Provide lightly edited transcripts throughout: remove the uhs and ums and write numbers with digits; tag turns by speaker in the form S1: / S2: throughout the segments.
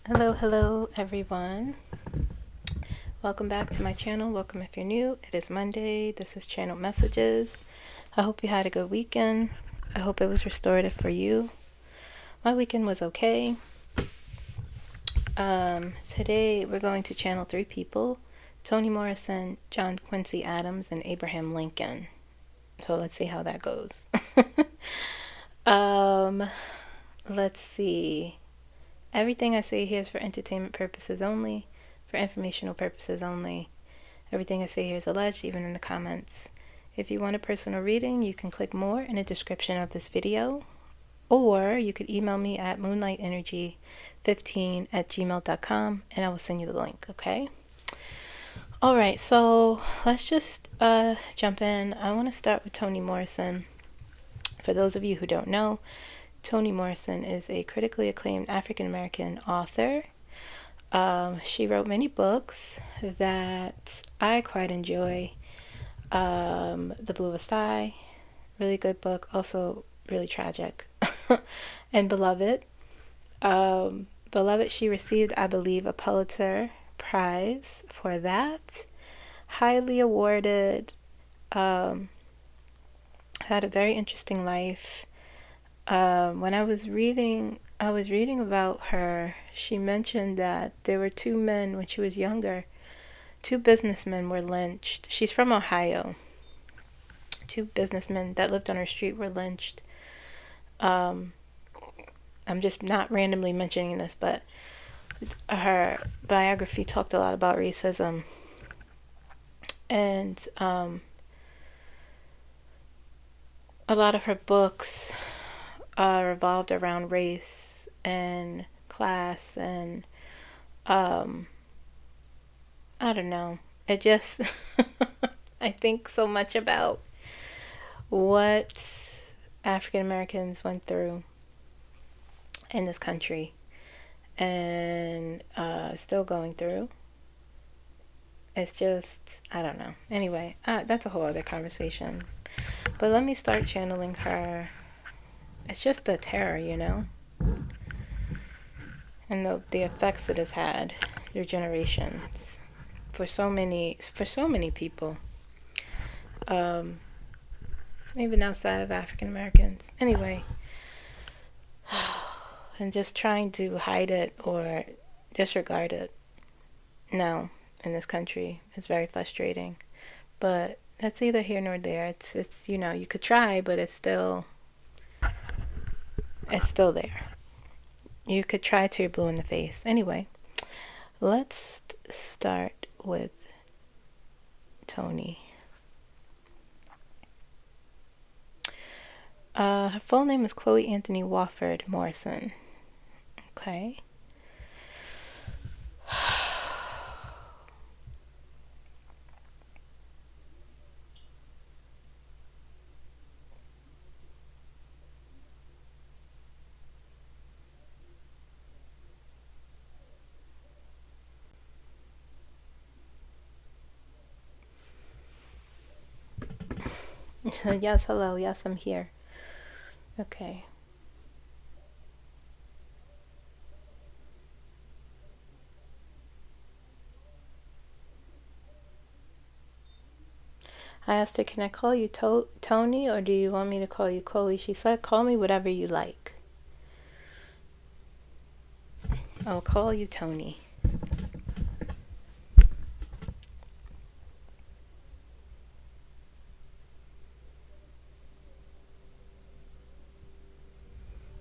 S1: Hello everyone. Welcome back to my channel. Welcome if you're new. It is Monday. This is Channel Messages. I hope you had a good weekend. I hope it was restorative for you. My weekend was okay. Today we're going to channel 3 people: Toni Morrison, John Quincy Adams, and Abraham Lincoln. So let's see how that goes. Let's see. Everything I say here is for entertainment purposes only, for informational purposes only. Everything I say here is alleged, even in the comments. If you want a personal reading, you can click more in the description of this video, or you could email me at moonlightenrgy15@gmail.com and I will send you the link, okay? Alright, so let's just jump in. I want to start with Toni Morrison. For those of you who don't know, Toni Morrison is a critically acclaimed African-American author. She wrote many books that I quite enjoy. The Bluest Eye, really good book, also really tragic. And Beloved. Beloved, she received, I believe, a Pulitzer Prize for that. Highly awarded. Had a very interesting life. When I was reading about her. She mentioned that there were 2 men when she was younger. 2 businessmen were lynched. She's from Ohio. 2 businessmen that lived on her street were lynched. I'm just not randomly mentioning this, but her biography talked a lot about racism. And a lot of her books revolved around race and class and I don't know. It just I think so much about what African Americans went through in this country and still going through. It's just, I don't know. Anyway, that's a whole other conversation. But let me start channeling her. It's just the terror, you know, and the effects it has had through generations for so many people, even outside of African Americans. Anyway, and just trying to hide it or disregard it now in this country is very frustrating. But that's neither here nor there. It's you know, you could try, but it's still there. You could try till you're blue in the face. Anyway, let's start with Toni. Her full name is Chloe Anthony Wofford Morrison. Okay. Yes, hello. Yes, I'm here. Okay. I asked her, can I call you Toni, or do you want me to call you Chloe? She said, call me whatever you like. I'll call you Toni.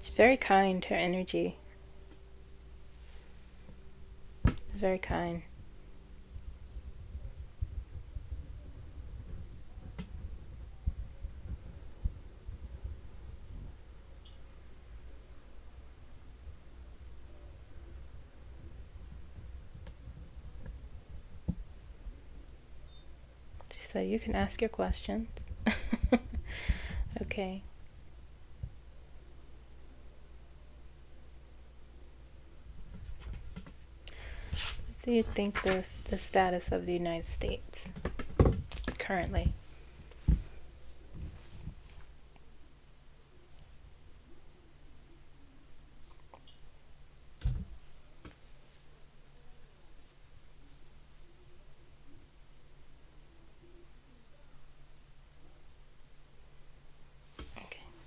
S1: She's very kind, her energy. It's very kind. She said, you can ask your questions. Okay. What do you think the status of the United States currently?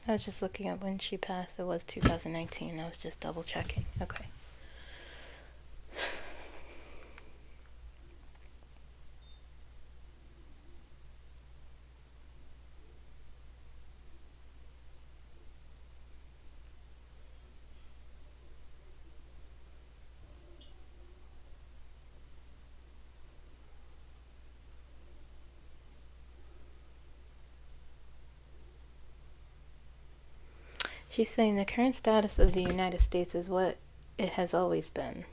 S1: I was just looking at when she passed. It was 2019. I was just double checking. Okay. She's saying the current status of the United States is what it has always been.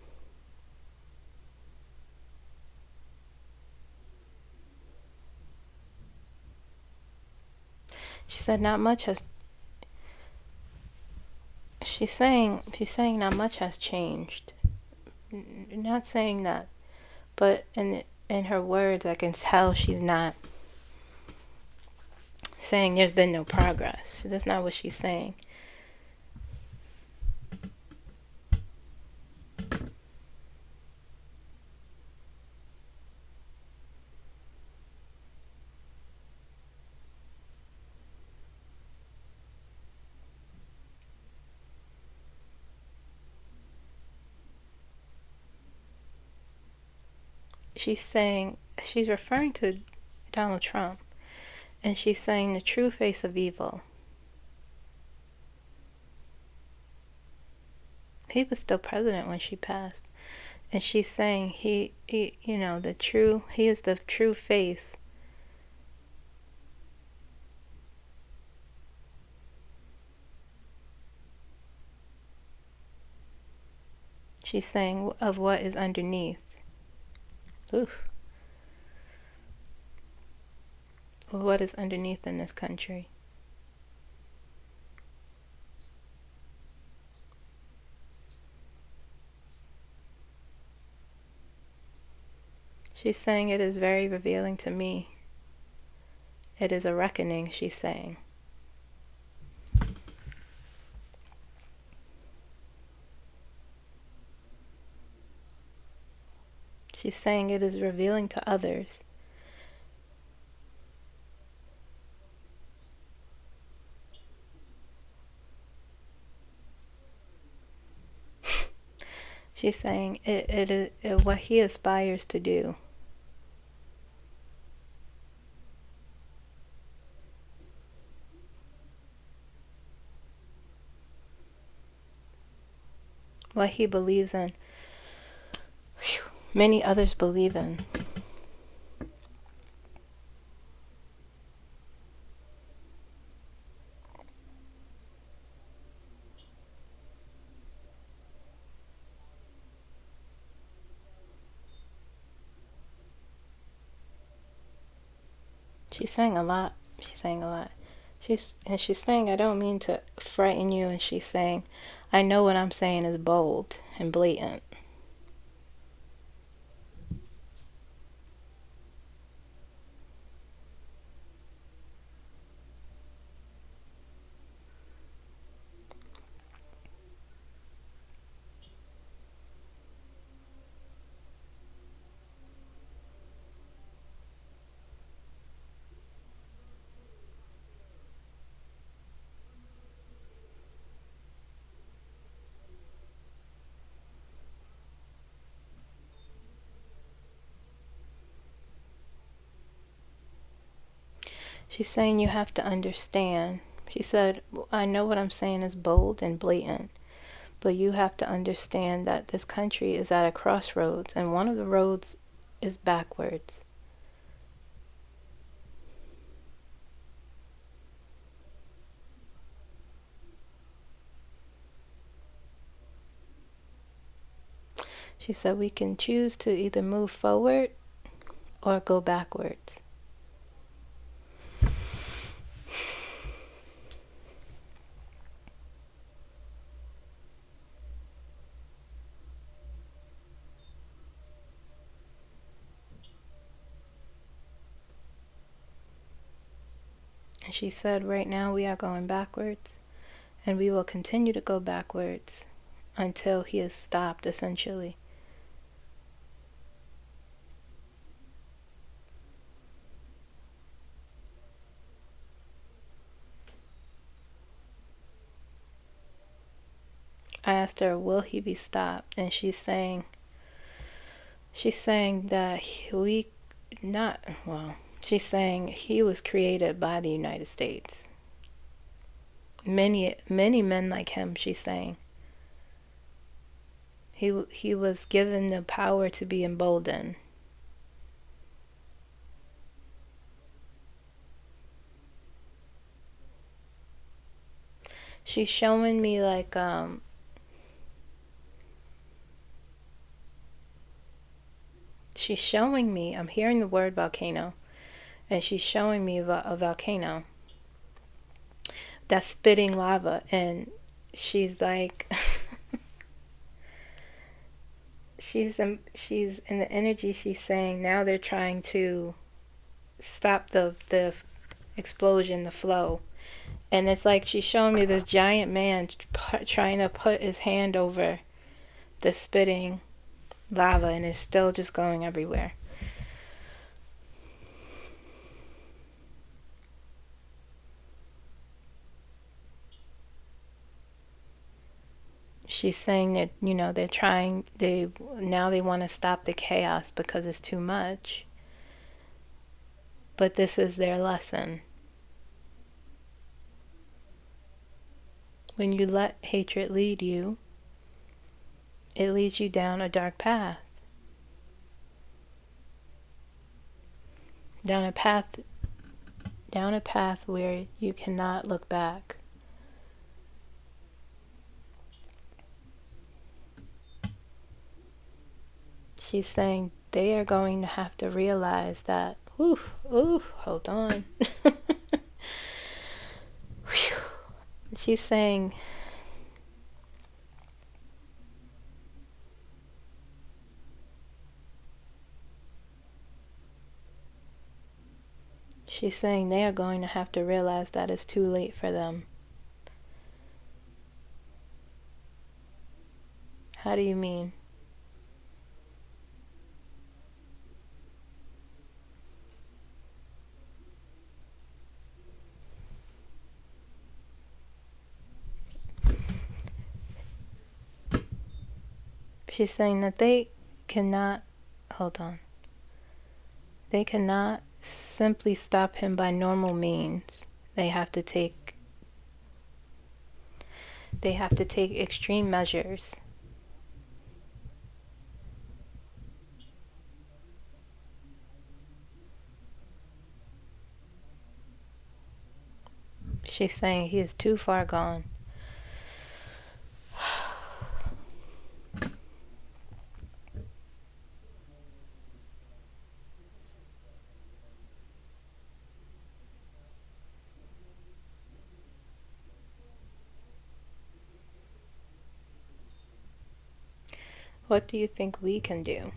S1: She said not much has. She's saying not much has changed. Not saying that, but in her words, I can tell she's not saying there's been no progress. That's not what she's saying. She's referring to Donald Trump, and she's saying the true face of evil. He was still president when she passed, and she's saying he is the true face. She's saying of what is underneath. Oof. What is underneath in this country? She's saying it is very revealing to me. It is a reckoning, she's saying. She's saying it is revealing to others. She's saying it is what he aspires to do. What he believes in. Many others believe in. She's saying a lot. She's saying I don't mean to frighten you, and she's saying, I know what I'm saying is bold and blatant. She's saying you have to understand. She said, I know what I'm saying is bold and blatant, but you have to understand that this country is at a crossroads, and one of the roads is backwards. She said we can choose to either move forward or go backwards. And she said right now we are going backwards, and we will continue to go backwards until he is stopped, essentially. asked her, will he be stopped? And she's saying that she's saying he was created by the United States. Many men like him, she's saying. He was given the power to be emboldened. She's showing me like she's showing me, I'm hearing the word volcano, and she's showing me a volcano that's spitting lava, and she's like she's in the energy. She's saying now they're trying to stop the explosion, the flow. And it's like she's showing me this giant man trying to put his hand over the spitting lava, and it's still just going everywhere. She's saying that, they want to stop the chaos because it's too much. But this is their lesson. When you let hatred lead you, it leads you down a dark path. Down a path where you cannot look back. She's saying they are going to have to realize that, hold on. She's saying they are going to have to realize that it's too late for them. How do you mean? She's saying that they cannot simply stop him by normal means. They have to take extreme measures. She's saying he is too far gone. What do you think we can do?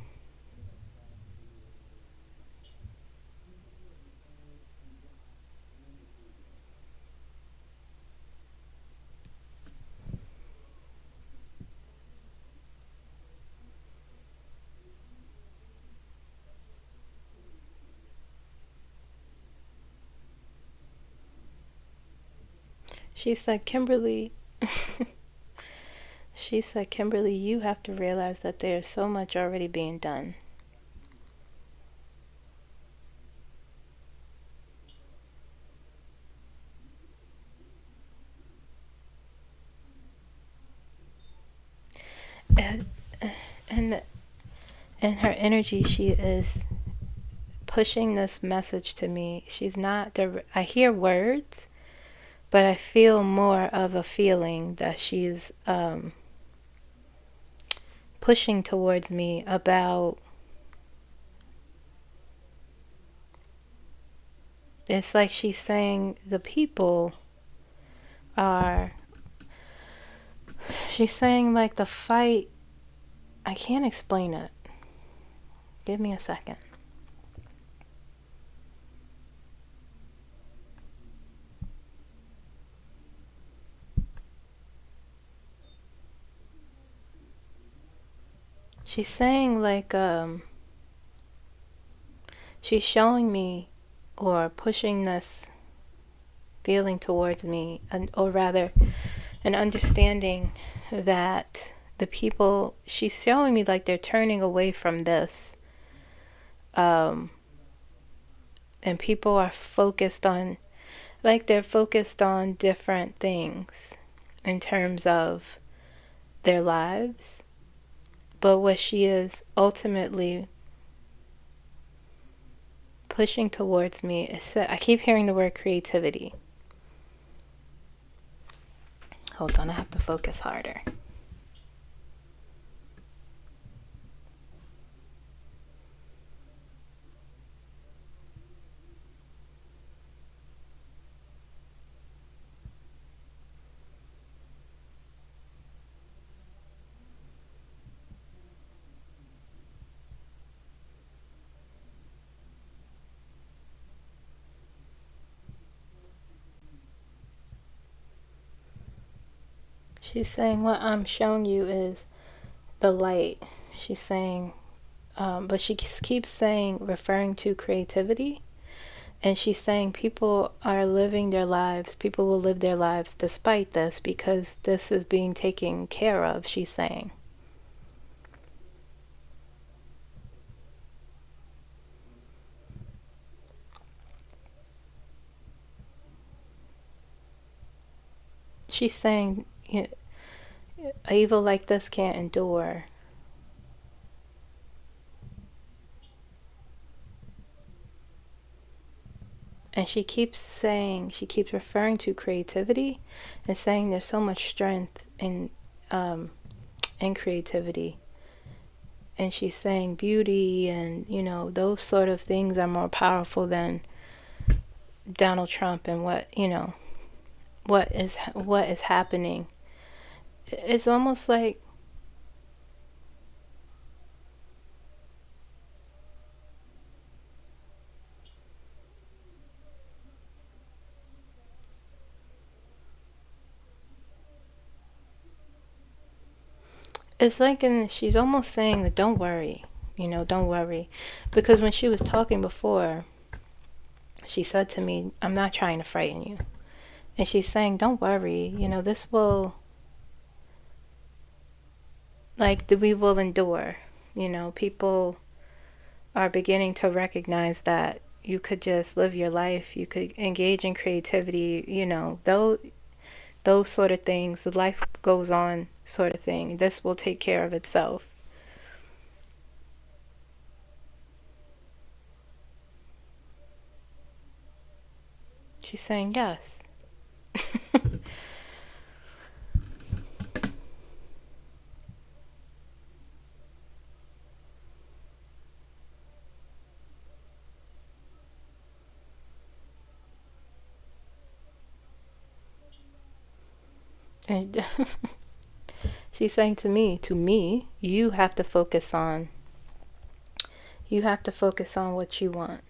S1: She said, Kimberly, you have to realize that there's so much already being done. And in her energy, she is pushing this message to me. She's not, I hear words, but I feel more of a feeling that she's pushing towards me about, it's like she's saying the people are, she's saying like the fight, I can't explain it. Give me a second. She's saying like, she's showing me or pushing this feeling towards me, or rather an understanding that the people, she's showing me like they're turning away from this. And people are focused on, like they're focused on different things in terms of their lives. But what she is ultimately pushing towards me is, I keep hearing the word creativity. Hold on, I have to focus harder. She's saying what I'm showing you is the light. She's saying, but she keeps saying, referring to creativity. And she's saying people are living their lives. People will live their lives despite this because this is being taken care of, she's saying. She's saying, you know, evil like this can't endure. And she keeps saying, she keeps referring to creativity and saying there's so much strength in creativity. And she's saying beauty and, you know, those sort of things are more powerful than Donald Trump and what, you know, what is happening. It's almost like she's almost saying that don't worry, you know, don't worry. Because when she was talking before, she said to me, I'm not trying to frighten you. And she's saying, don't worry, you know, this will, like, we will endure. You know, people are beginning to recognize that you could just live your life. You could engage in creativity, you know, those sort of things. Life goes on sort of thing. This will take care of itself. She's saying yes. And she's saying to me, you have to focus on what you want.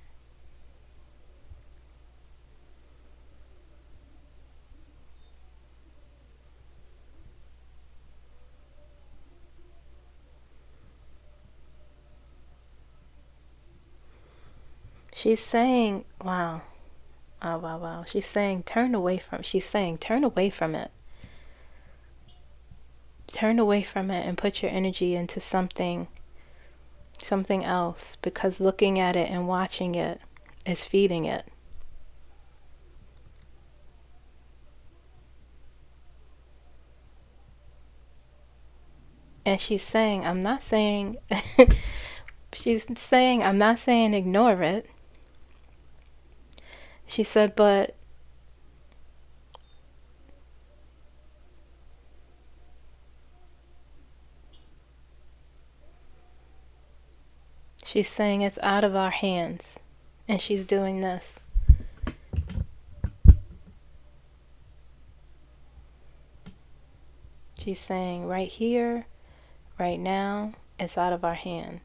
S1: She's saying, wow. Oh, wow, wow. She's saying, turn away from it. Turn away from it and put your energy into something else, because looking at it and watching it is feeding it. And she's saying, I'm not saying ignore it. She said, but she's saying it's out of our hands. And she's doing this. She's saying right here, right now, it's out of our hands.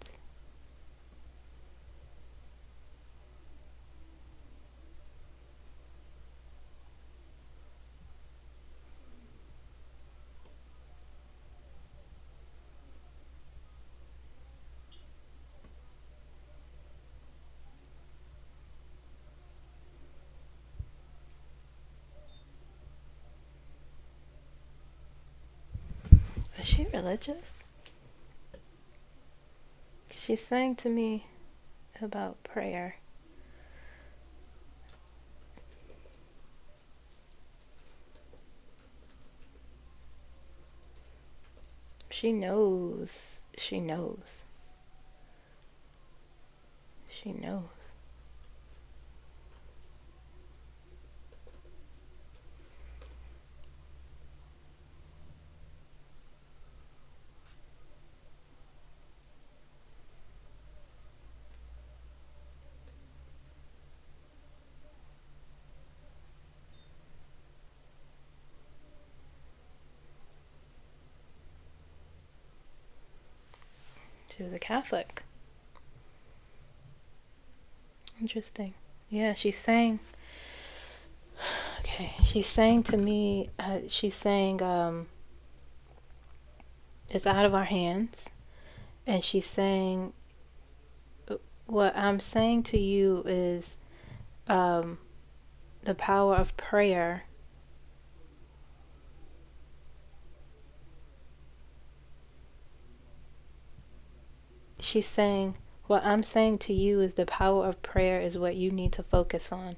S1: she religious? She sang to me about prayer. She knows. She knows. She knows. She was a Catholic. Interesting. Yeah, she sang. Okay, she sang to me. She sang "It's Out of Our Hands," and she sang, "What I'm saying to you is the power of prayer." She's saying, "What I'm saying to you is the power of prayer is what you need to focus on."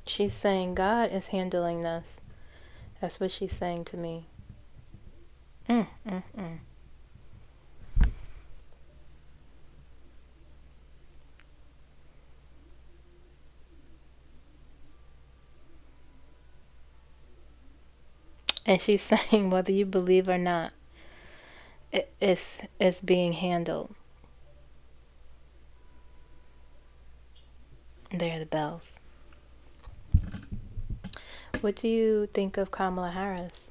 S1: She's saying God is handling this. That's what she's saying to me. Mm, mm, mm. And she's saying whether you believe or not, it's being handled. There are the bells. What do you think of Kamala Harris?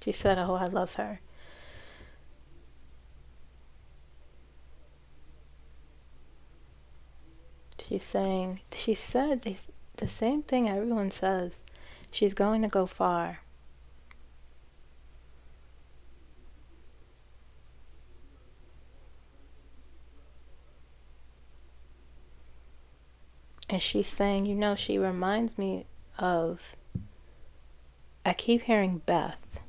S1: She said, "Oh, I love her." She's saying, she said the same thing everyone says. She's going to go far. And she's saying, she reminds me of, I keep hearing Beth.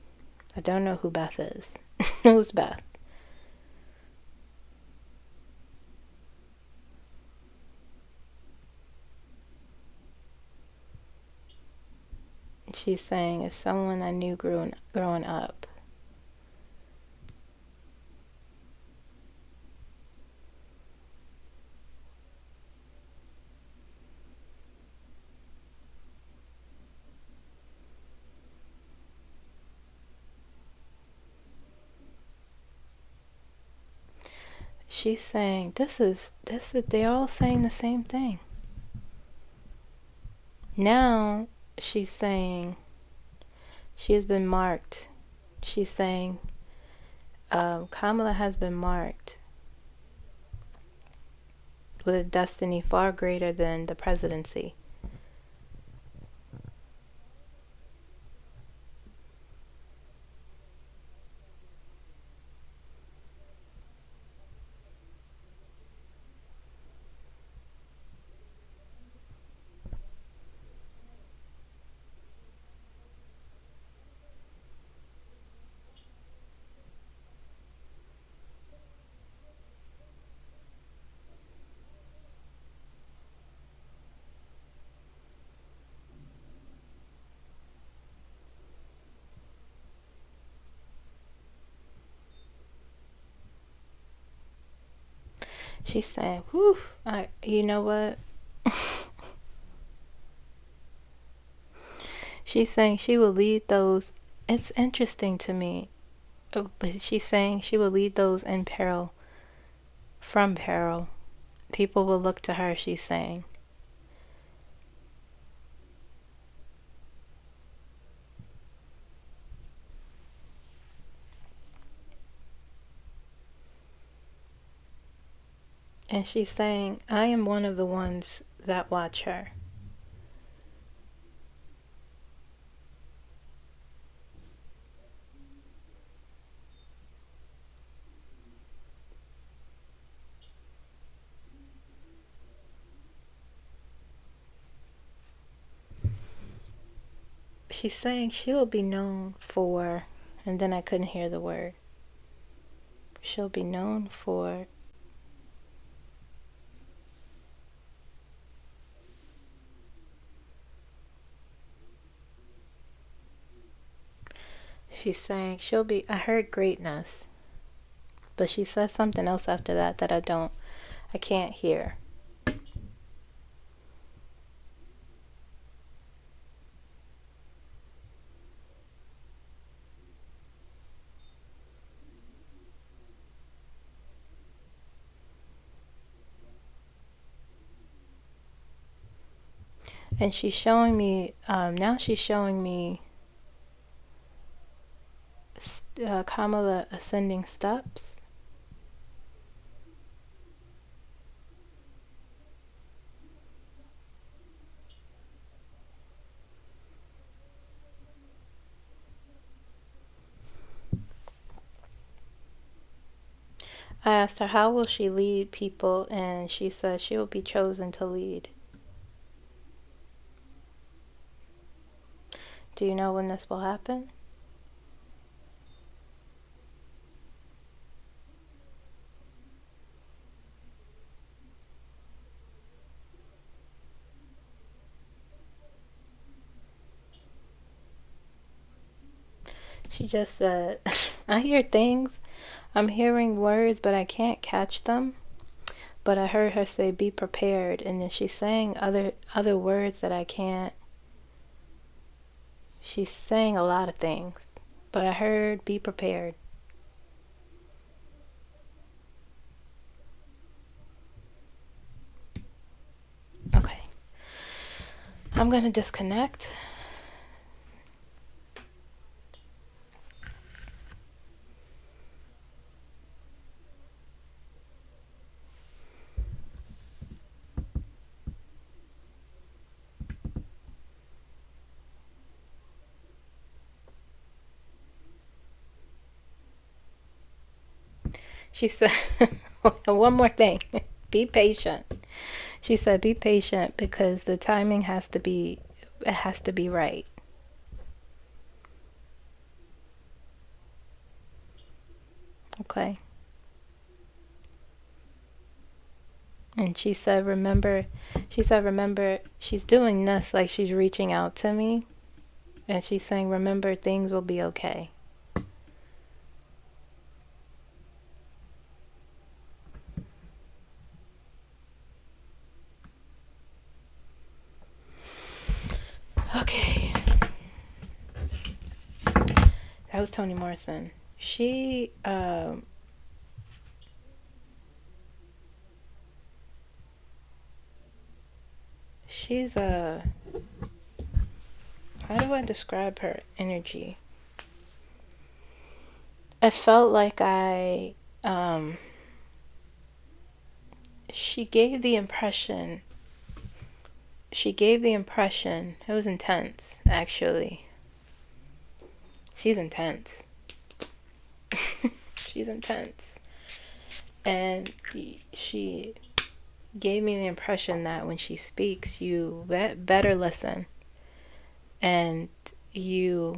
S1: I don't know who Beth is. Who's Beth? She's saying, it's someone I knew growing up. She's saying, this is, they're all saying the same thing. Now, she's saying, she has been marked. She's saying, Kamala has been marked with a destiny far greater than the presidency. She's saying, whew, you know what? She's saying she will lead those. It's interesting to me. But she's saying she will lead those in peril from peril. People will look to her, she's saying. And she's saying, I am one of the ones that watch her. She's saying she will be known for, and then I couldn't hear the word. She'll be known for she's saying she'll be, I heard greatness, but she says something else after that that I can't hear. And she's showing me, now she's showing me Kamala ascending steps. I asked her, how will she lead people? And she said she will be chosen to lead. Do you know when this will happen? She just said, I hear things. I'm hearing words, but I can't catch them. But I heard her say, be prepared. And then she's saying other words that I can't. She's saying a lot of things. But I heard, be prepared. Okay. I'm going to disconnect. She said, one more thing, be patient. She said, be patient because the timing has to be right. Okay. And she said, remember, she's doing this like she's reaching out to me. And she's saying, remember, things will be okay. Okay. That was Toni Morrison. She's how do I describe her energy? I felt like she gave the impression, it was intense, actually. She's intense. She's intense. And she gave me the impression that when she speaks, you better listen. And I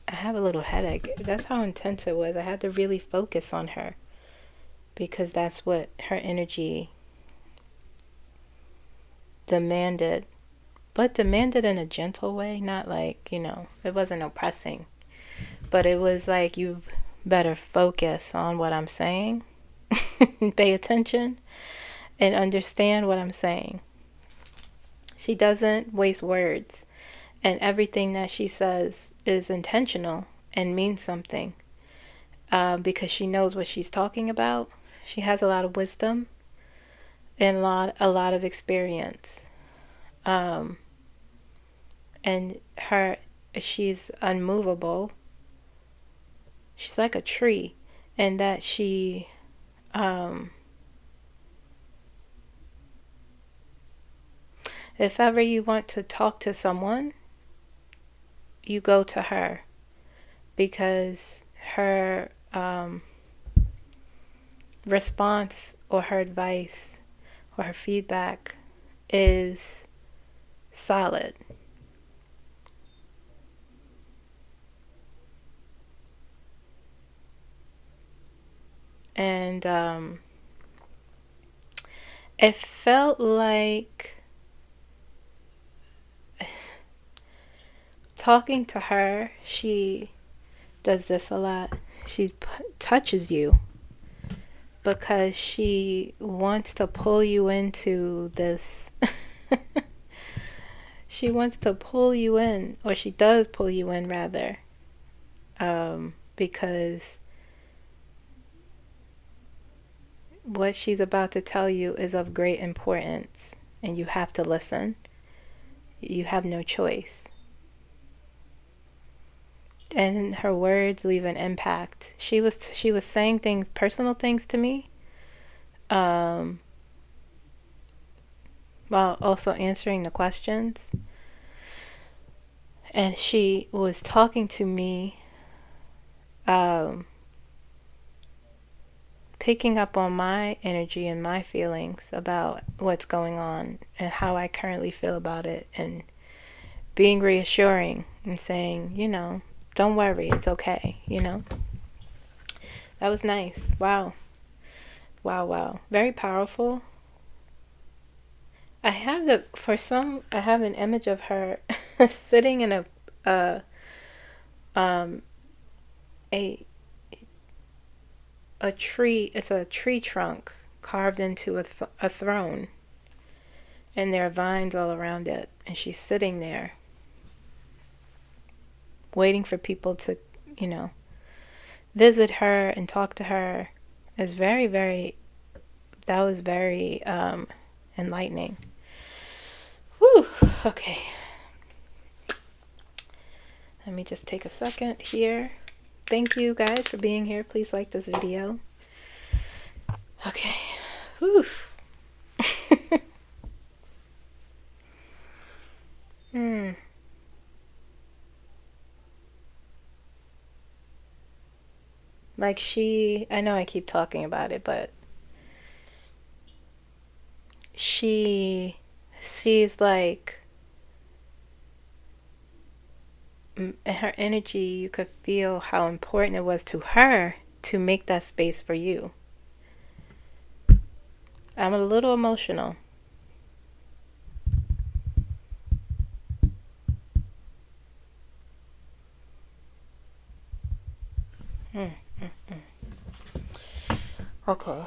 S1: have a little headache. That's how intense it was. I had to really focus on her because that's what her energy demanded. But demanded in a gentle way, not like, it wasn't oppressing. But it was like, you better focus on what I'm saying. Pay attention and understand what I'm saying. She doesn't waste words. And everything that she says is intentional and means something. Because she knows what she's talking about. She has a lot of wisdom and a lot of experience. And she's unmovable. She's like a tree. And that she if ever you want to talk to someone, you go to her, because her response or her advice or her feedback is solid. And it felt like talking to her, she does this a lot. She touches you because she wants to pull you into this. She wants to pull you in, or she does pull you in rather, because what she's about to tell you is of great importance, and you have to listen. You have no choice. And her words leave an impact. She was saying things, personal things to me, while also answering the questions. And she was talking to me, picking up on my energy and my feelings about what's going on and how I currently feel about it, and being reassuring and saying, don't worry, it's okay, That was nice. Wow. Wow. Very powerful. I have an image of her sitting in a tree. It's a tree trunk carved into a throne, and there are vines all around it, and she's sitting there waiting for people to, visit her and talk to her. It's that was very enlightening. Whew. Okay. Let me just take a second here. Thank you guys for being here. Please like this video. Okay. Whew. Like I know I keep talking about it, but she's like, in her energy, you could feel how important it was to her to make that space for you. I'm a little emotional. Okay.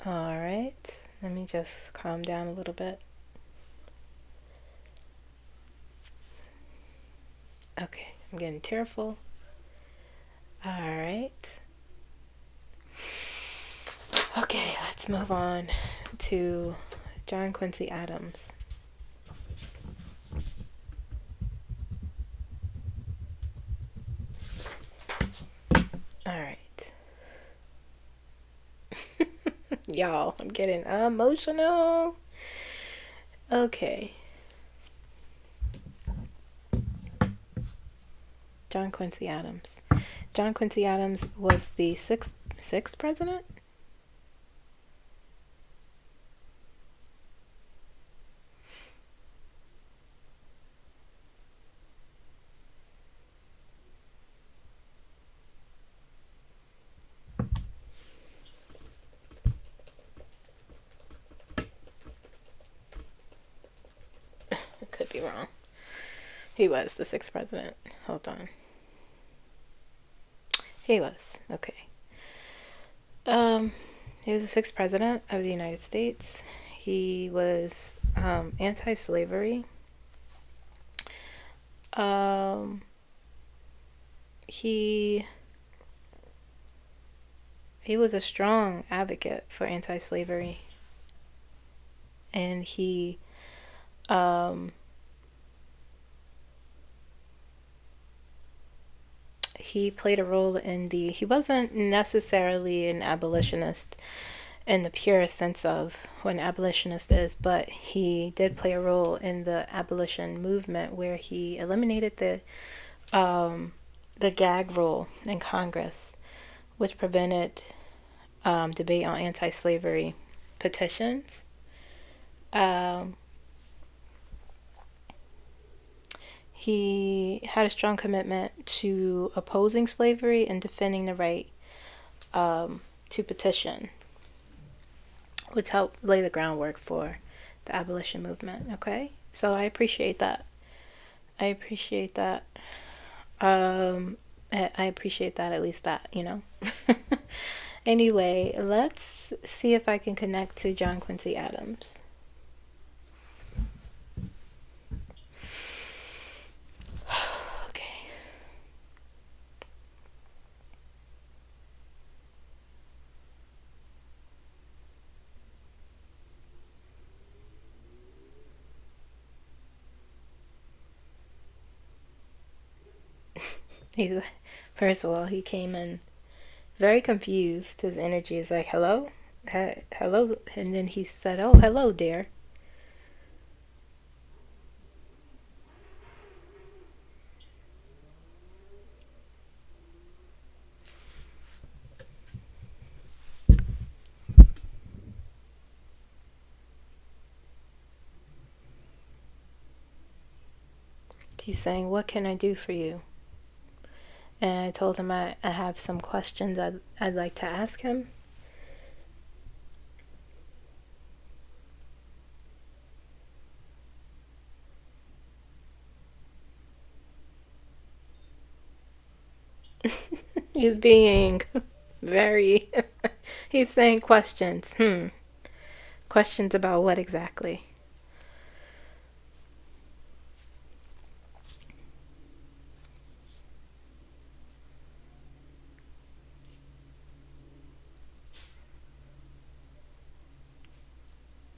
S1: All right. Let me just calm down a little bit. Okay. I'm getting tearful. All right. Okay. Let's move on to John Quincy Adams. All right. Y'all, I'm getting emotional. Okay. John Quincy Adams. John Quincy Adams was the sixth president? Could be wrong. He was the sixth president. Hold on. He was. Okay. He was the sixth president of the United States. He was anti-slavery. He was a strong advocate for anti-slavery, and he played a role in he wasn't necessarily an abolitionist in the purest sense of what an abolitionist is, but he did play a role in the abolition movement, where he eliminated the gag rule in Congress, which prevented debate on anti-slavery petitions. he had a strong commitment to opposing slavery and defending the right to petition, which helped lay the groundwork for the abolition movement. Okay, so I appreciate that. I appreciate that. I appreciate that, at least that, you know. Anyway, let's see if I can connect to John Quincy Adams. Okay. First of all, he came in very confused. His energy is like, hello? Hello? And then he said, oh, hello, dear. He's saying, what can I do for you? And I told him I have some questions I'd like to ask him. He's being very... He's saying questions. Questions about what exactly?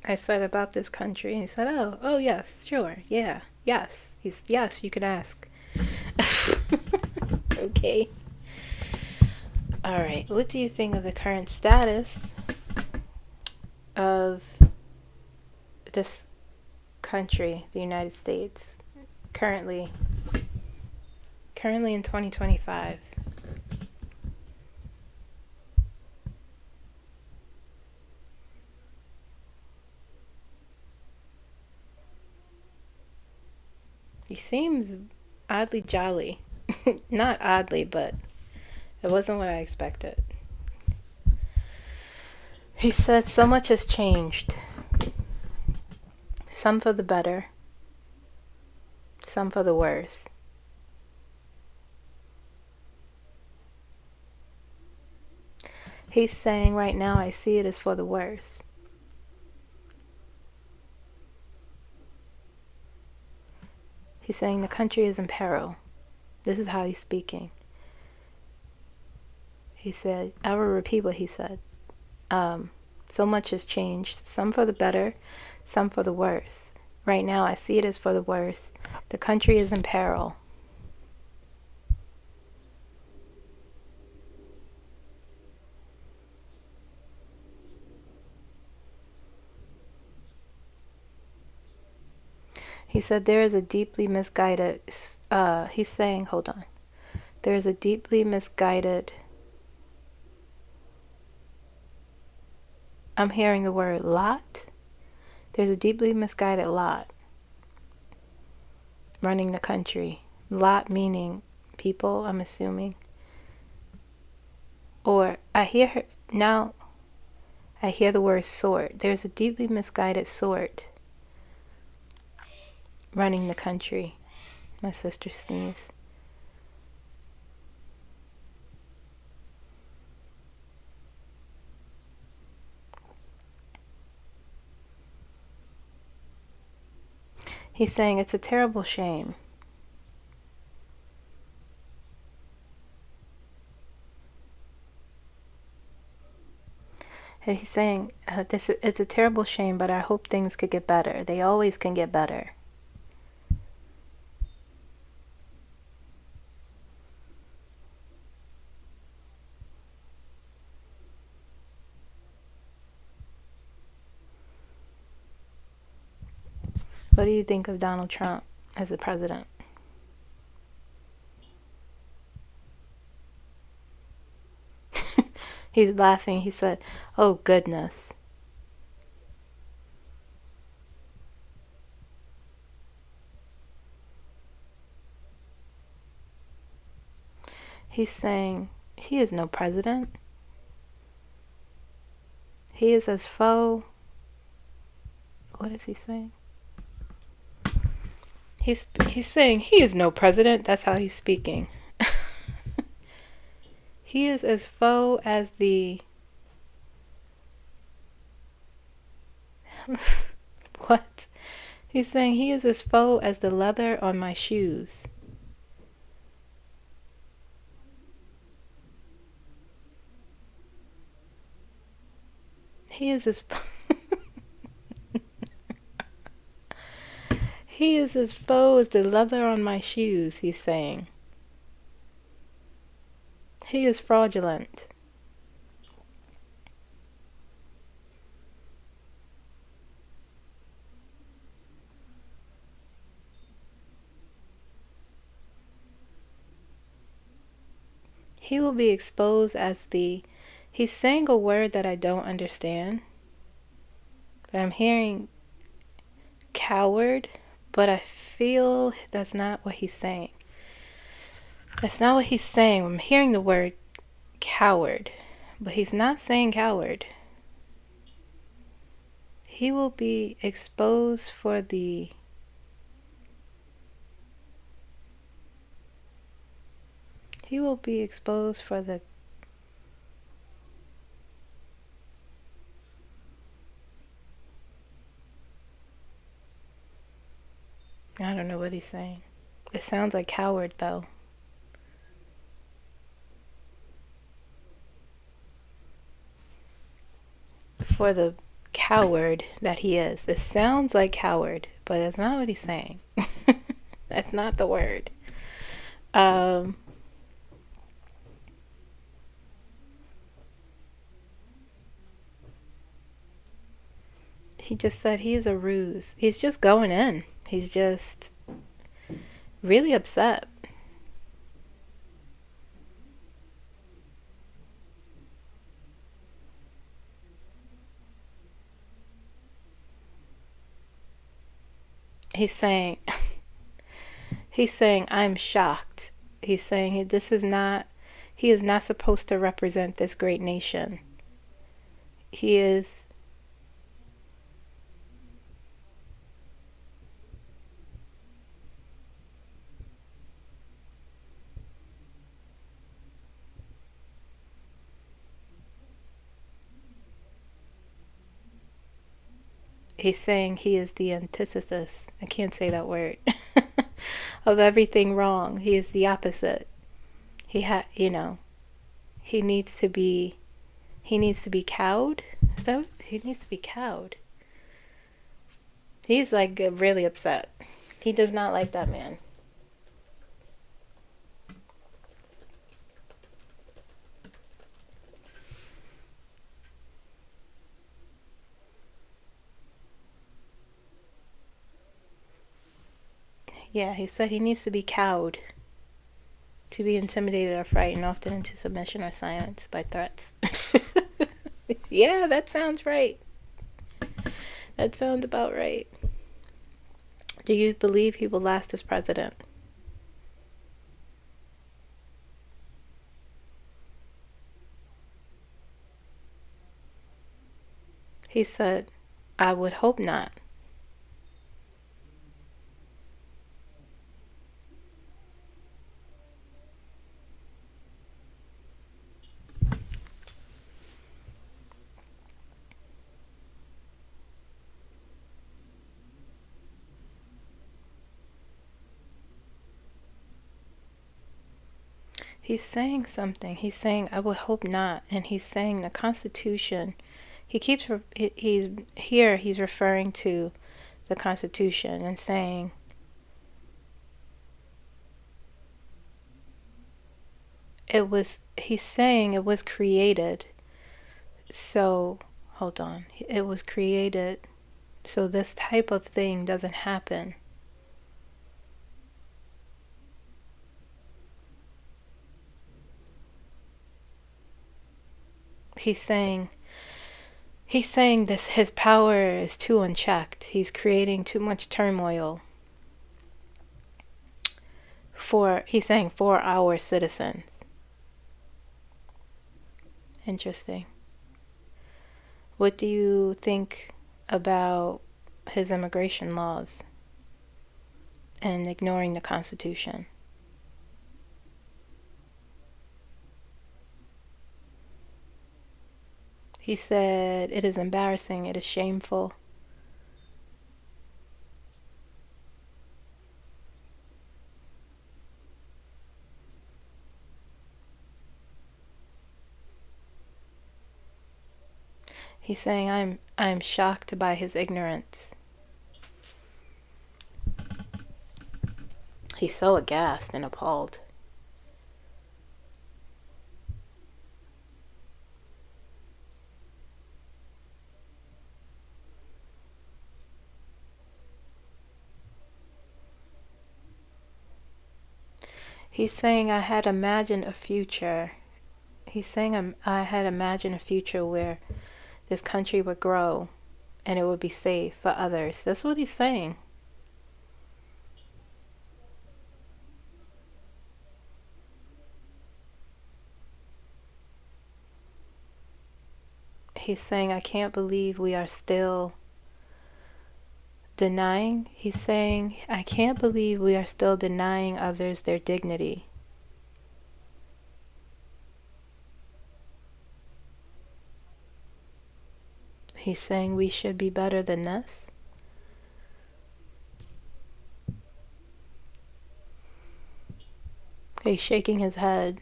S1: I said about this country, and he said, oh yes, sure, yeah, yes. Yes, you can ask. Okay. All right, what do you think of the current status of this country, the United States, currently in 2025? He seems oddly jolly. Not oddly, but it wasn't what I expected. He said so much has changed. Some for the better, some for the worse. He's saying right now, I see it as for the worse. He's saying the country is in peril. This is how he's speaking. He said, I will repeat what he said. So much has changed, some for the better, some for the worse. Right now, I see it as for the worse. The country is in peril. He said there is a deeply misguided, he's saying, hold on. There is a deeply misguided, I'm hearing the word lot. There's a deeply misguided lot running the country. Lot meaning people, I'm assuming. Or I hear the word sort. There's a deeply misguided sort running the country. My sister sneezed. He's saying it's a terrible shame. And he's saying this is a terrible shame, but I hope things could get better. They always can get better. What do you think of Donald Trump as a president? He's laughing. He said, oh, goodness. He's saying he is no president. He is as foe. What is he saying? He's saying he is no president. That's how he's speaking. He is as foe as the what? He's saying he is as foe as the leather on my shoes. He is as he is as foe as the leather on my shoes, he's saying. He is fraudulent. He will be exposed as the... He's saying a word that I don't understand. But I'm hearing coward, but I feel that's not what he's saying. That's not what he's saying. I'm hearing the word coward, but he's not saying coward. He will be exposed for the... He will be exposed for the... I don't know what he's saying. It sounds like coward, though. For the coward that he is. It sounds like coward, but that's not what he's saying. That's not the word. He just said he's a ruse. He's just going in. He's just really upset. He's saying, I'm shocked. He's saying he is not supposed to represent this great nation. He is... He's saying he is the antithesis. I can't say that word. Of everything wrong. He is the opposite. He needs to be cowed. Is that what? He needs to be cowed. He's like really upset. He does not like that man. Yeah, he said he needs to be cowed, to be intimidated or frightened, often into submission or silence by threats. Yeah, that sounds right. That sounds about right. Do you believe he will last as president? He said, I would hope not. He's saying something. He's saying, I would hope not. And he's saying the Constitution. He's referring to the Constitution and saying, he's saying it was created. So, hold on. It was created so this type of thing doesn't happen. He's saying this, his power is too unchecked. He's creating too much turmoil for our citizens. Interesting. What do you think about his immigration laws and ignoring the Constitution? He said, "It is embarrassing, it is shameful." He's saying, I'm shocked by his ignorance. He's so aghast and appalled. He's saying, I had imagined a future. He's saying, I had imagined a future where this country would grow and it would be safe for others. That's what he's saying. He's saying, I can't believe we are still denying. He's saying, I can't believe we are still denying others their dignity. He's saying we should be better than this. He's shaking his head.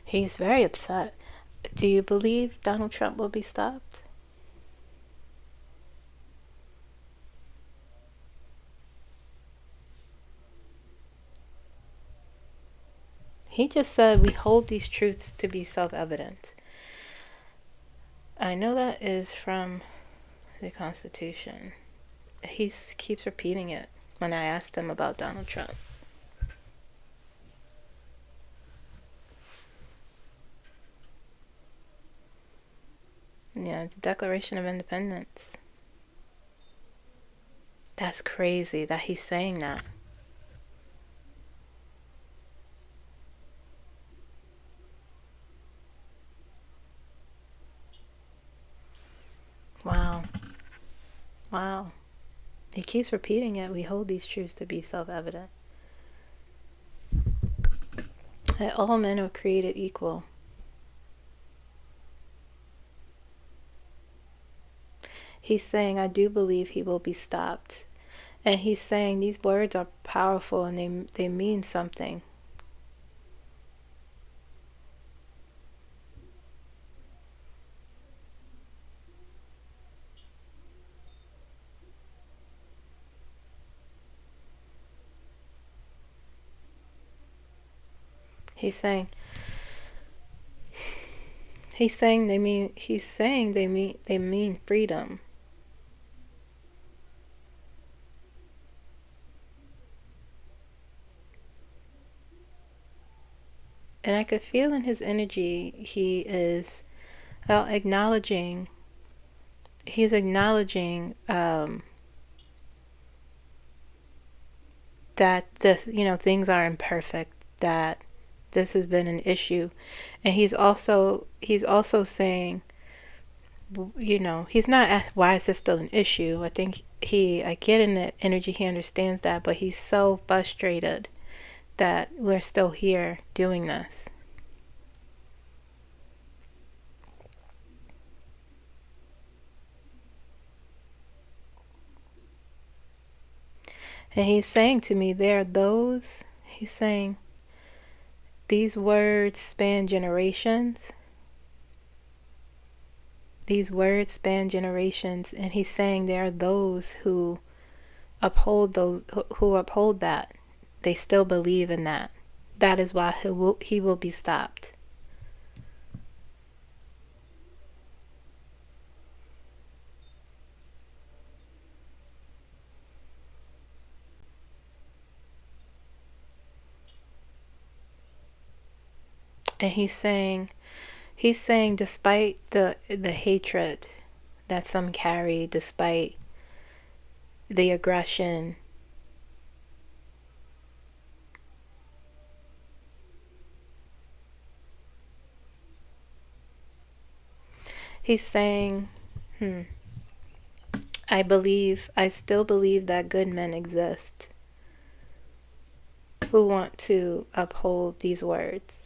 S1: He's very upset. Do you believe Donald Trump will be stopped? He just said we hold these truths to be self-evident. I know that is from the Constitution. He keeps repeating it when I asked him about Donald Trump. Yeah, it's the Declaration of Independence. That's crazy that he's saying that. Wow. Wow. He keeps repeating it. We hold these truths to be self-evident. That all men are created equal. He's saying, I do believe he will be stopped. And he's saying these words are powerful and they mean something. He's saying they mean freedom. And I could feel in his energy he is acknowledging that this, things are imperfect, that this has been an issue. And he's also saying, he's not asked why is this still an issue. I think I get in the energy he understands that, but he's so frustrated that we're still here doing this. And he's saying to me, he's saying, these words span generations. These words span generations. And he's saying there are those who uphold that. They still believe in that. That is why he will be stopped. And he's saying, He's saying despite the hatred that some carry, despite the aggression, he's saying, I still believe that good men exist who want to uphold these words.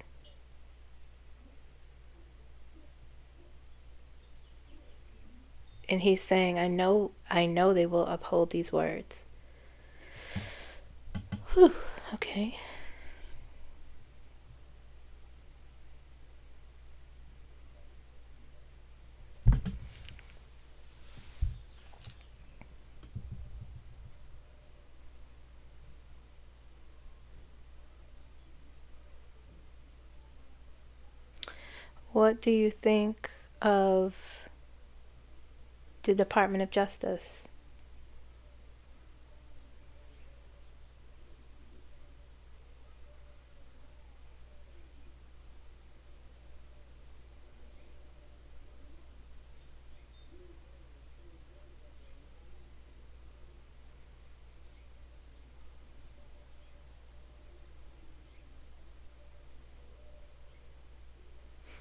S1: And he's saying, I know they will uphold these words. Whew, okay. What do you think of the Department of Justice?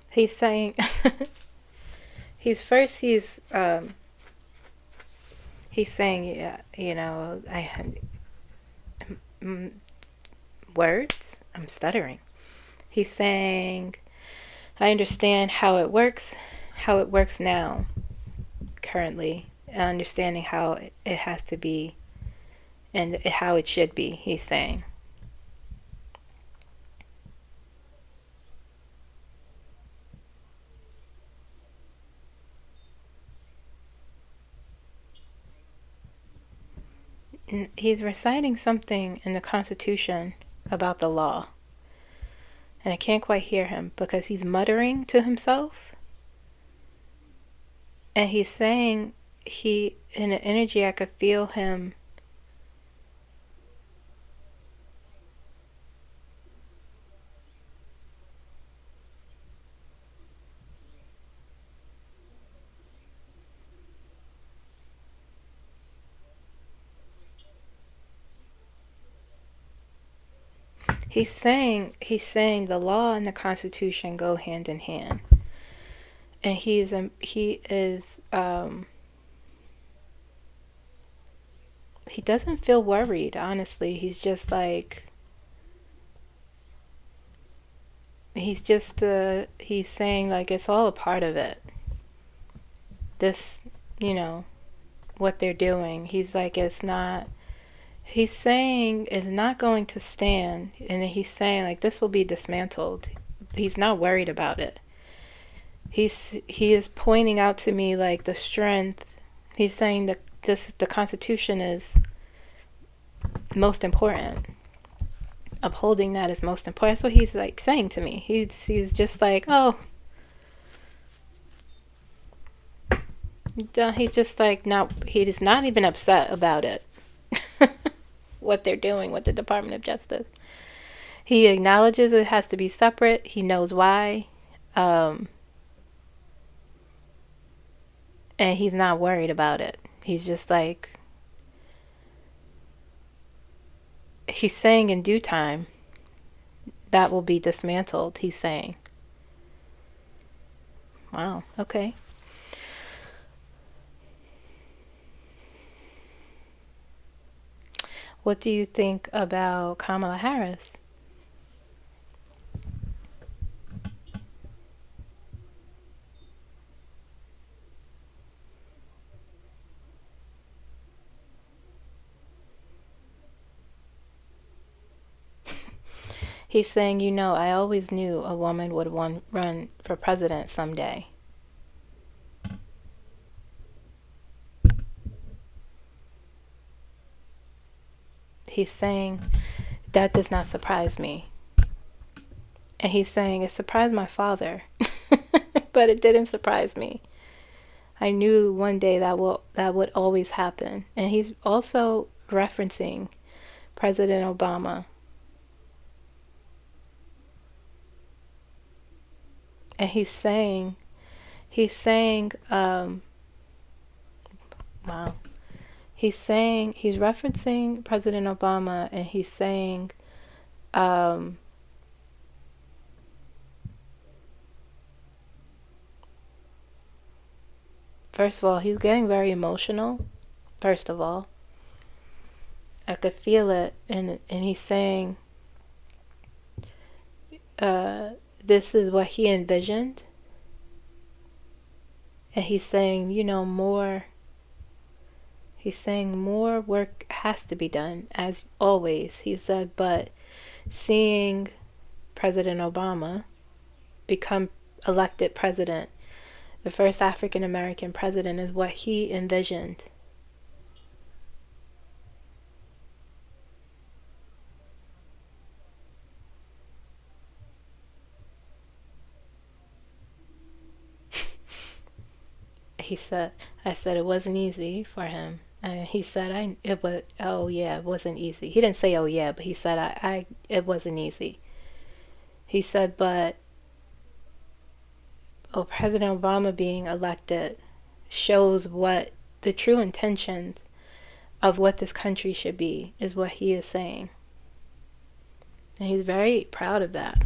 S1: He's saying, he's saying, yeah, you know, I had words. I'm stuttering. He's saying, I understand how it works now, currently, understanding how it has to be and how it should be, he's saying. He's reciting something in the Constitution about the law. And I can't quite hear him because he's muttering to himself. And he's saying, in an energy, I could feel him. He's saying the law and the Constitution go hand in hand. And he doesn't feel worried, honestly. He's just like, he's saying like it's all a part of it. This, you know, what they're doing. He's like, it's not, he's saying it's not going to stand. And he's saying like this will be dismantled. He's not worried about it. He is pointing out to me like the strength. He's saying that the Constitution is most important. Upholding that is most important. That's what he's like saying to me. He's just like, oh, he's just like he's not even upset about it. What they're doing with the Department of Justice. He acknowledges it has to be separate. He knows why. And he's not worried about it. He's just like, he's saying in due time that will be dismantled, he's saying. Wow, okay. What do you think about Kamala Harris? He's saying, you know, I always knew a woman would run for president someday. He's saying, that does not surprise me. And he's saying, it surprised my father, but it didn't surprise me. I knew one day that would always happen. And he's also referencing President Obama. And wow. He's referencing President Obama, and he's saying, first of all, he's getting very emotional. First of all, I could feel it, and he's saying, this is what he envisioned, and he's saying, more. He's saying more work has to be done, as always. He said, but seeing President Obama become elected president, the first African American president, is what he envisioned. I said it wasn't easy for him. And he said, it wasn't easy. He didn't say, oh yeah, but he said, it wasn't easy. He said, but President Obama being elected shows what the true intentions of what this country should be, is what he is saying. And he's very proud of that.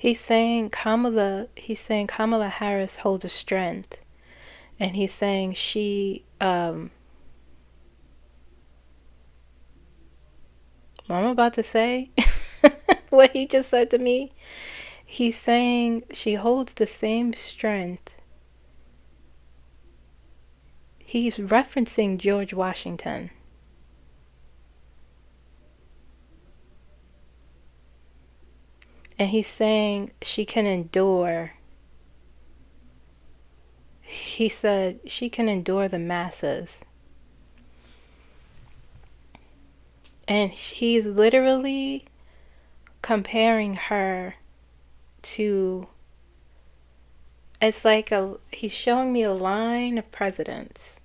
S1: He's saying Kamala Harris holds a strength. And he's saying she, what I'm about to say, what he just said to me, he's saying she holds the same strength. He's referencing George Washington. And he's saying she can endure. He said she can endure the masses. And he's literally comparing her to, it's like he's showing me a line of presidents.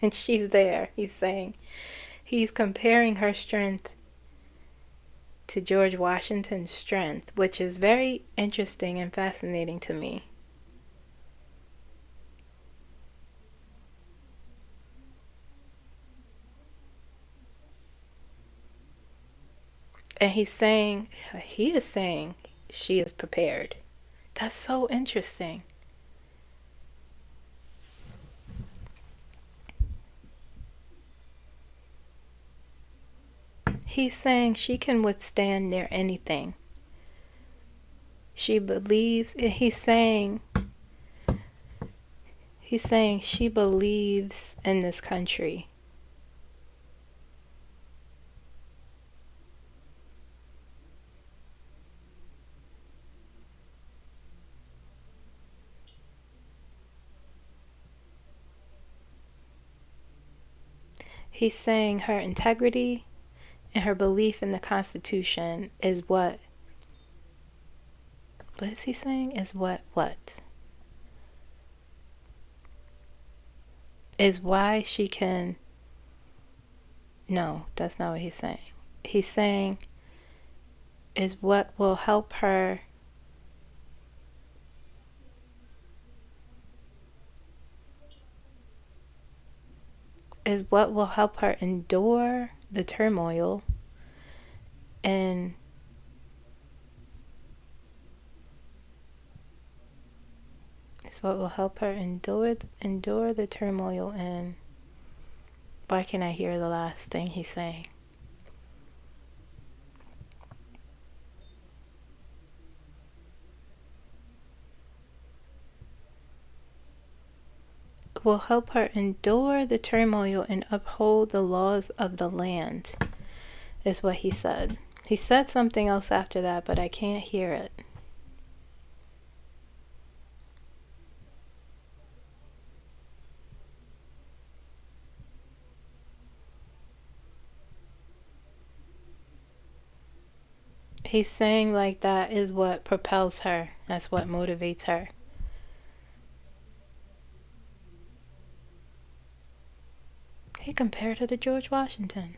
S1: And she's there. He's comparing her strength to George Washington's strength, which is very interesting and fascinating to me. And he is saying she is prepared. That's so interesting. He's saying she can withstand near anything. She believes, he's saying she believes in this country. He's saying her integrity and her belief in the Constitution is what is he saying? Is what? Is why she can... No, that's not what he's saying. He's saying is what will help her endure the turmoil and is what will help her endure the turmoil and why can't I hear the last thing he's saying? Will help her endure the turmoil and uphold the laws of the land, is what he said. He said something else after that, but I can't hear it. He's saying like that is what propels her. That's what motivates her. He compared her to George Washington.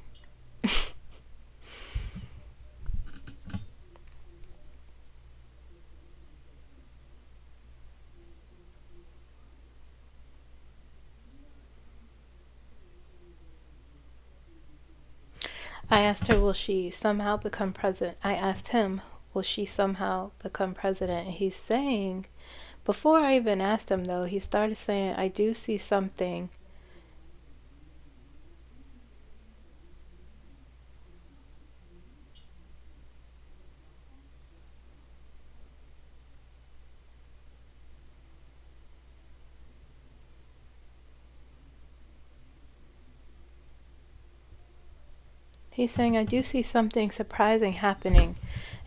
S1: I asked her, will she somehow become president? I asked him, will she somehow become president? And he's saying, before I even asked him though, he started saying, I do see something. He's saying, I do see something surprising happening.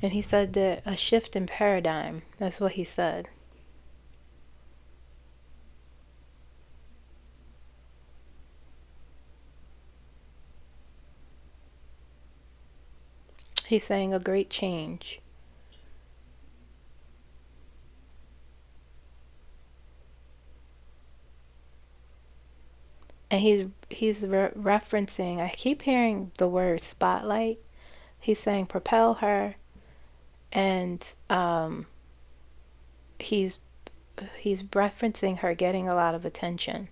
S1: And he said that a shift in paradigm. That's what he said. He's saying a great change. And he's referencing, I keep hearing the word spotlight. He's saying propel her, and he's referencing her getting a lot of attention.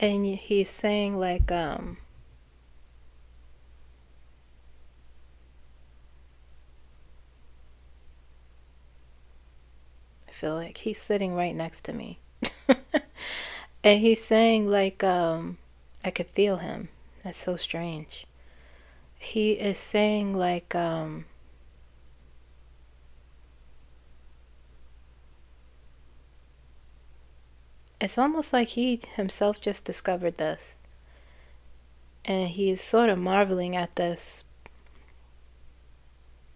S1: And he's saying like I feel like he's sitting right next to me. And he's saying like I could feel him. That's so strange. He is saying like it's almost like he himself just discovered this. And he's sort of marveling at this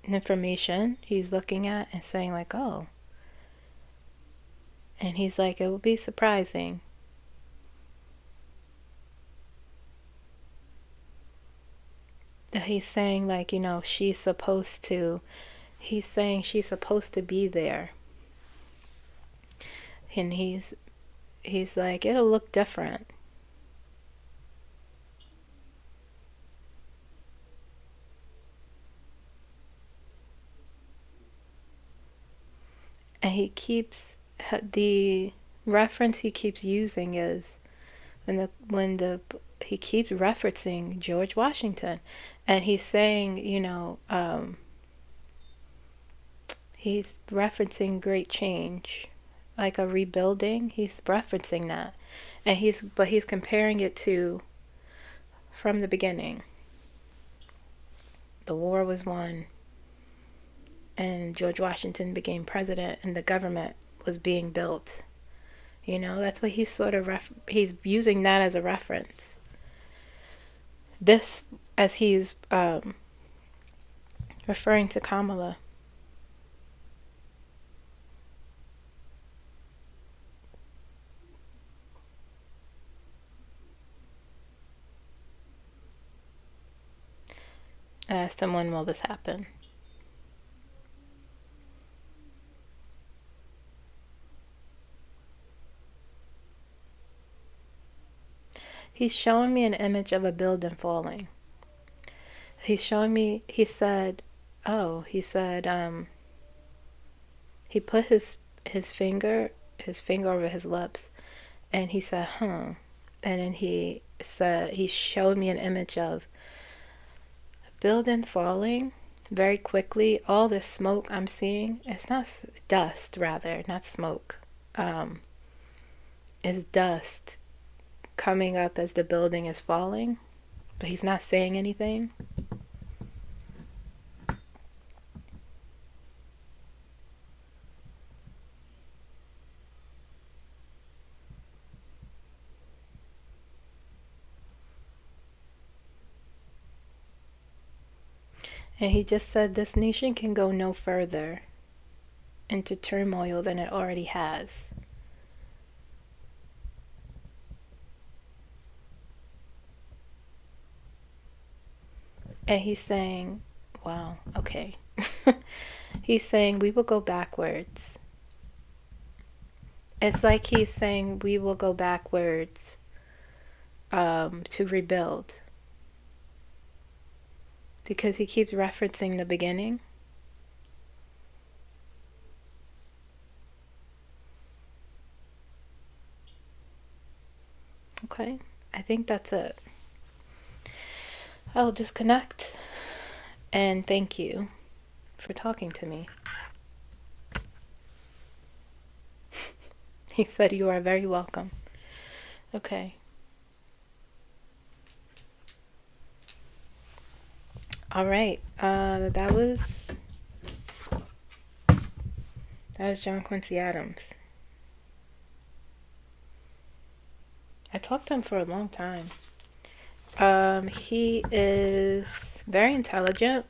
S1: information he's looking at and saying like, oh. And he's like, it would be surprising. That he's saying like, you know, he's saying she's supposed to be there. And he's like, it'll look different. And he keeps, the reference he keeps using is he keeps referencing George Washington. And he's saying, you know, he's referencing great change, like a rebuilding. He's referencing that. And he's comparing it to from the beginning. The war was won, and George Washington became president, and the government was being built. You know, that's what he's sort of he's using that as a reference. This, as he's referring to Kamala. I asked him, when will this happen? He's showing me an image of a building falling. He's showing me, he said, he put his finger over his lips, and he said, huh. And then he showed me an image of a building falling very quickly. All this smoke I'm seeing, it's not dust, rather, not smoke. It's dust coming up as the building is falling, but he's not saying anything. And he just said this nation can go no further into turmoil than it already has. And he's saying, wow, okay. He's saying we will go backwards. It's like he's saying we will go backwards to rebuild. Because he keeps referencing the beginning. Okay, I think that's it. I'll disconnect and thank you for talking to me. He said you are very welcome. Okay. All right. That was John Quincy Adams. I talked to him for a long time. He is very intelligent.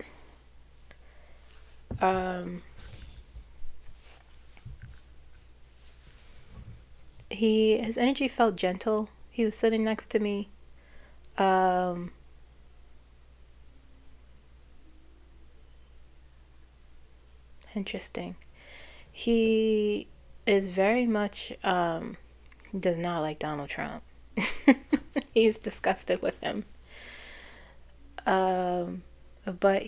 S1: His energy felt gentle. He was sitting next to me. Interesting. He is very much does not like Donald Trump. He's disgusted with him. But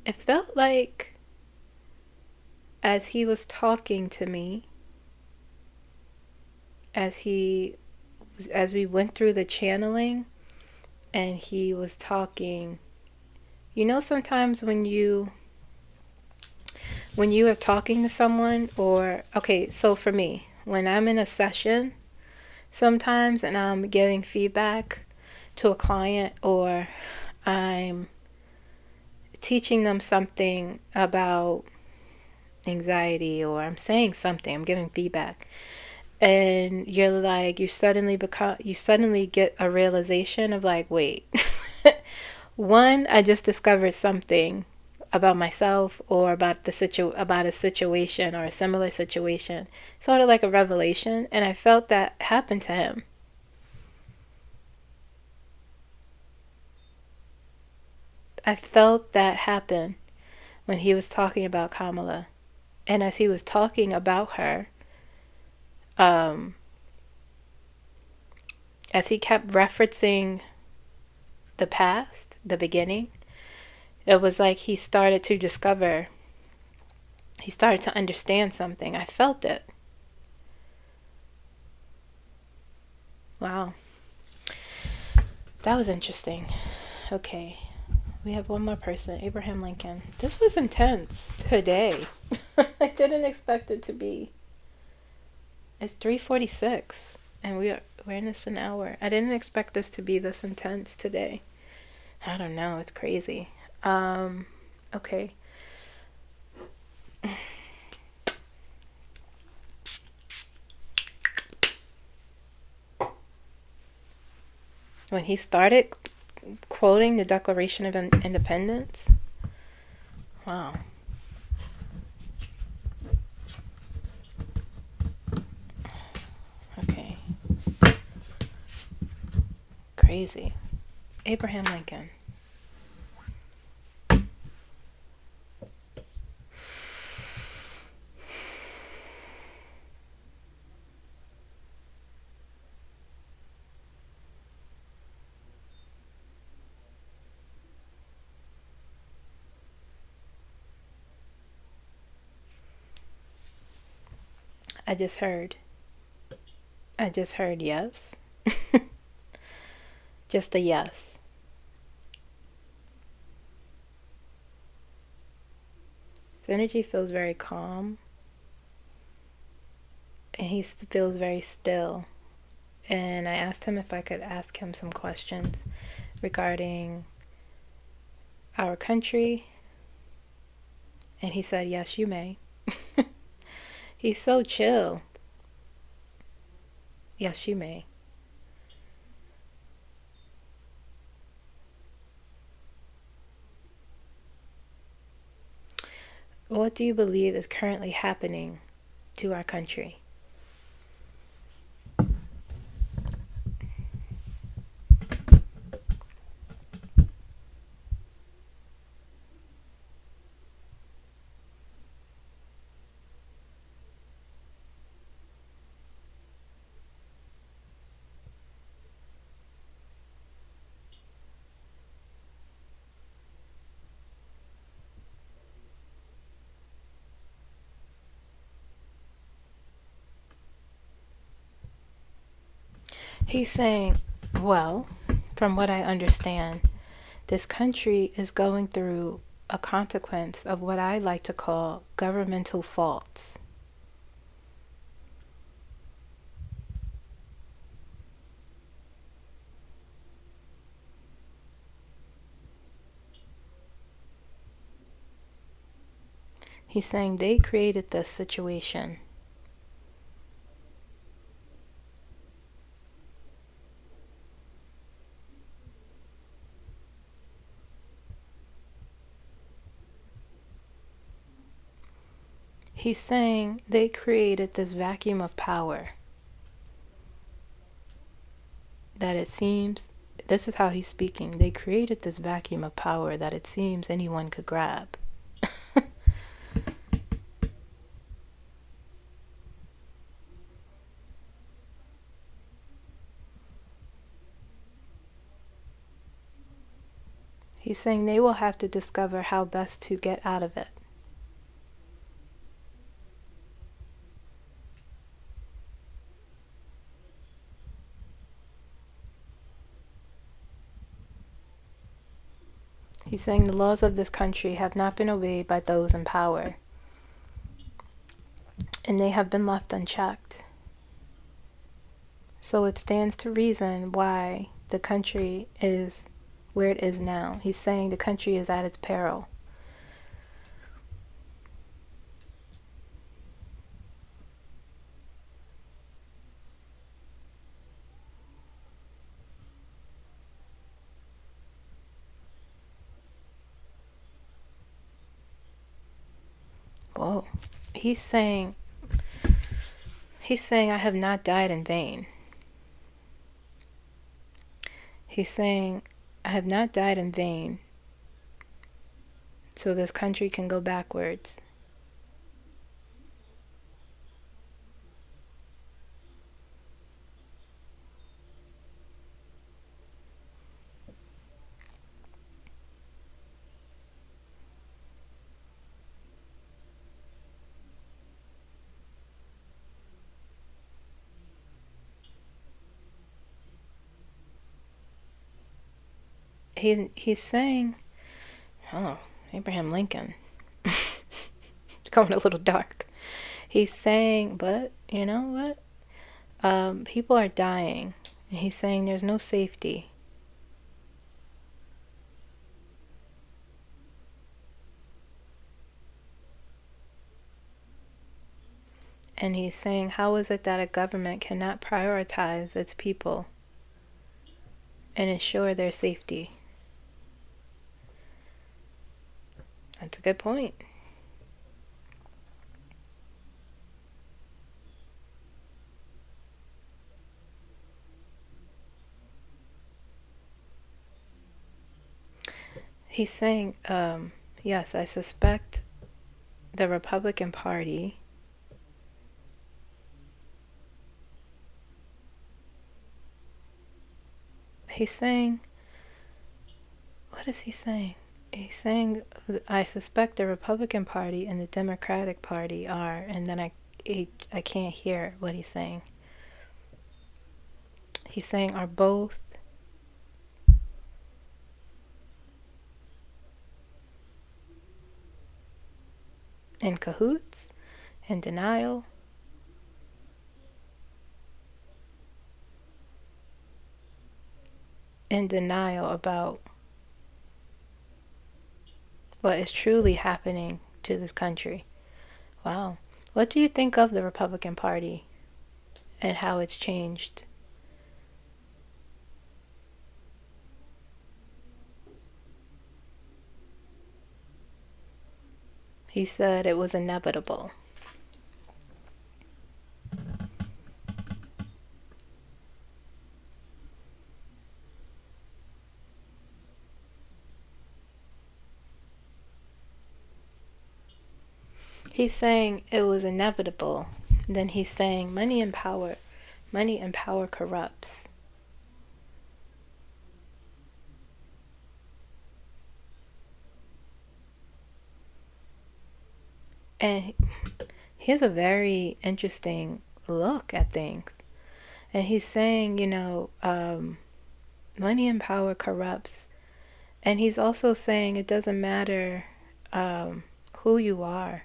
S1: it felt like as he was talking to me, as we went through the channeling and he was talking, you know, sometimes when you are talking to someone, or okay, so for me, when I'm in a session sometimes and I'm giving feedback to a client, or I'm teaching them something about anxiety, or I'm saying something, I'm giving feedback, and you're like, you suddenly get a realization of like, wait, one, I just discovered something about myself, or about about a situation or a similar situation, sort of like a revelation, and I felt that happen to him. I felt that happen when he was talking about Kamala, and as he was talking about her, as he kept referencing the past, the beginning, it was like he started to understand something. I felt it. Wow. That was interesting. Okay. We have one more person, Abraham Lincoln. This was intense today. I didn't expect it to be. It's 3:46 and we're in this an hour. I didn't expect this to be this intense today. I don't know, it's crazy. Okay. When he started quoting the Declaration of Independence, wow. Okay. Crazy. Abraham Lincoln. I just heard yes. Just a yes. His energy feels very calm. And he feels very still. And I asked him if I could ask him some questions regarding our country. And he said, yes, you may. He's so chill. Yes, you may. what do you believe is currently happening to our country? He's saying, well, from what I understand, this country is going through a consequence of what I like to call governmental faults. He's saying they created this situation. He's saying they created this vacuum of power that it seems, this is how he's speaking, they created this vacuum of power that it seems anyone could grab. He's saying they will have to discover how best to get out of it. He's saying the laws of this country have not been obeyed by those in power, and they have been left unchecked. So it stands to reason why the country is where it is now. He's saying the country is at its peril. Whoa. He's saying I have not died in vain. He's saying I have not died in vain, so this country can go backwards. He's saying, oh, Abraham Lincoln. Going a little dark. He's saying, but you know what? People are dying. And he's saying there's no safety. And he's saying, how is it that a government cannot prioritize its people and ensure their safety? That's a good point. He's saying, yes, I suspect the Republican Party he's saying, what is he saying? He's saying, I suspect the Republican Party and the Democratic Party are, and then I can't hear what he's saying. He's saying, are both in cahoots, in denial? In denial about what is truly happening to this country. Wow. What do you think of the Republican Party and how it's changed? He said it was inevitable. He's saying it was inevitable. Then he's saying money and power corrupts. And he has a very interesting look at things. And he's saying, money and power corrupts. And he's also saying it doesn't matter who you are.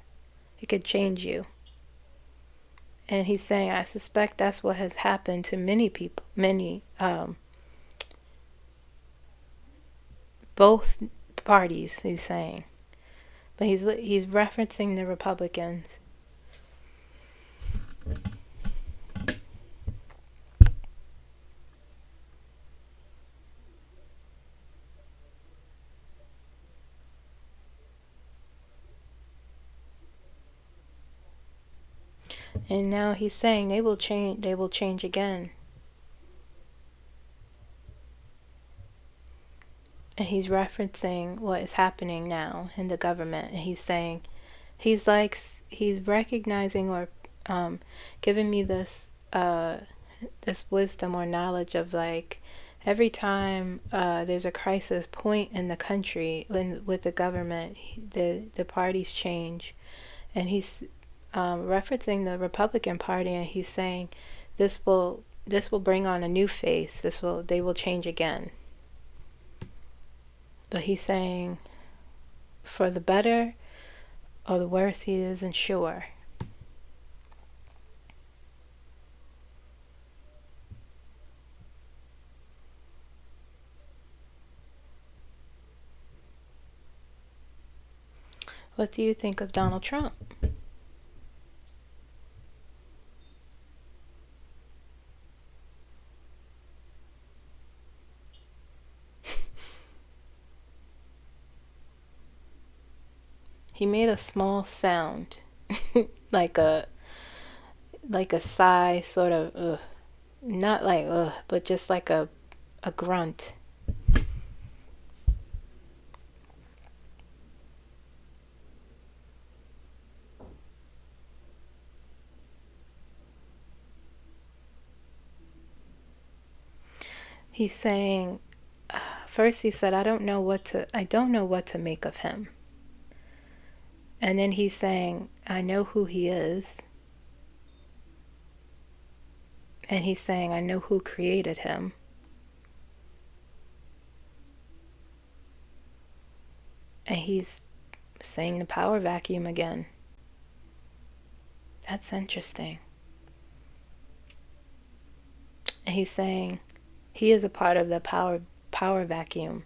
S1: It could change you. And he's saying, I suspect that's what has happened to many people, both parties, he's saying. But he's referencing the Republicans. And now he's saying they will change again. And he's referencing what is happening now in the government. And he's saying, he's recognizing or giving me this wisdom or knowledge of like every time there's a crisis point in the country with the government, the parties change. And he's referencing the Republican Party, and he's saying this will bring on a new face. They will change again. But he's saying for the better or the worse, he isn't sure. What do you think of Donald Trump? He made a small sound, like a sigh, sort of, not like but just like a grunt. He's saying, first he said, I don't know what to make of him. And then he's saying, I know who he is. And he's saying, I know who created him. And he's saying the power vacuum again. That's interesting. And he's saying he is a part of the power vacuum.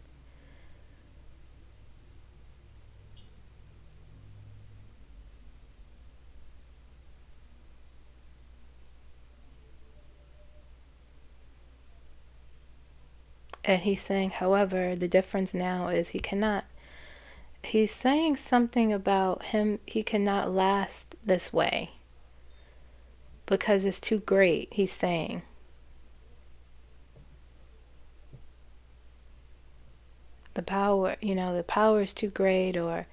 S1: And he's saying, however, the difference now is he's saying something about him, he cannot last this way because it's too great, he's saying. The power is too great, or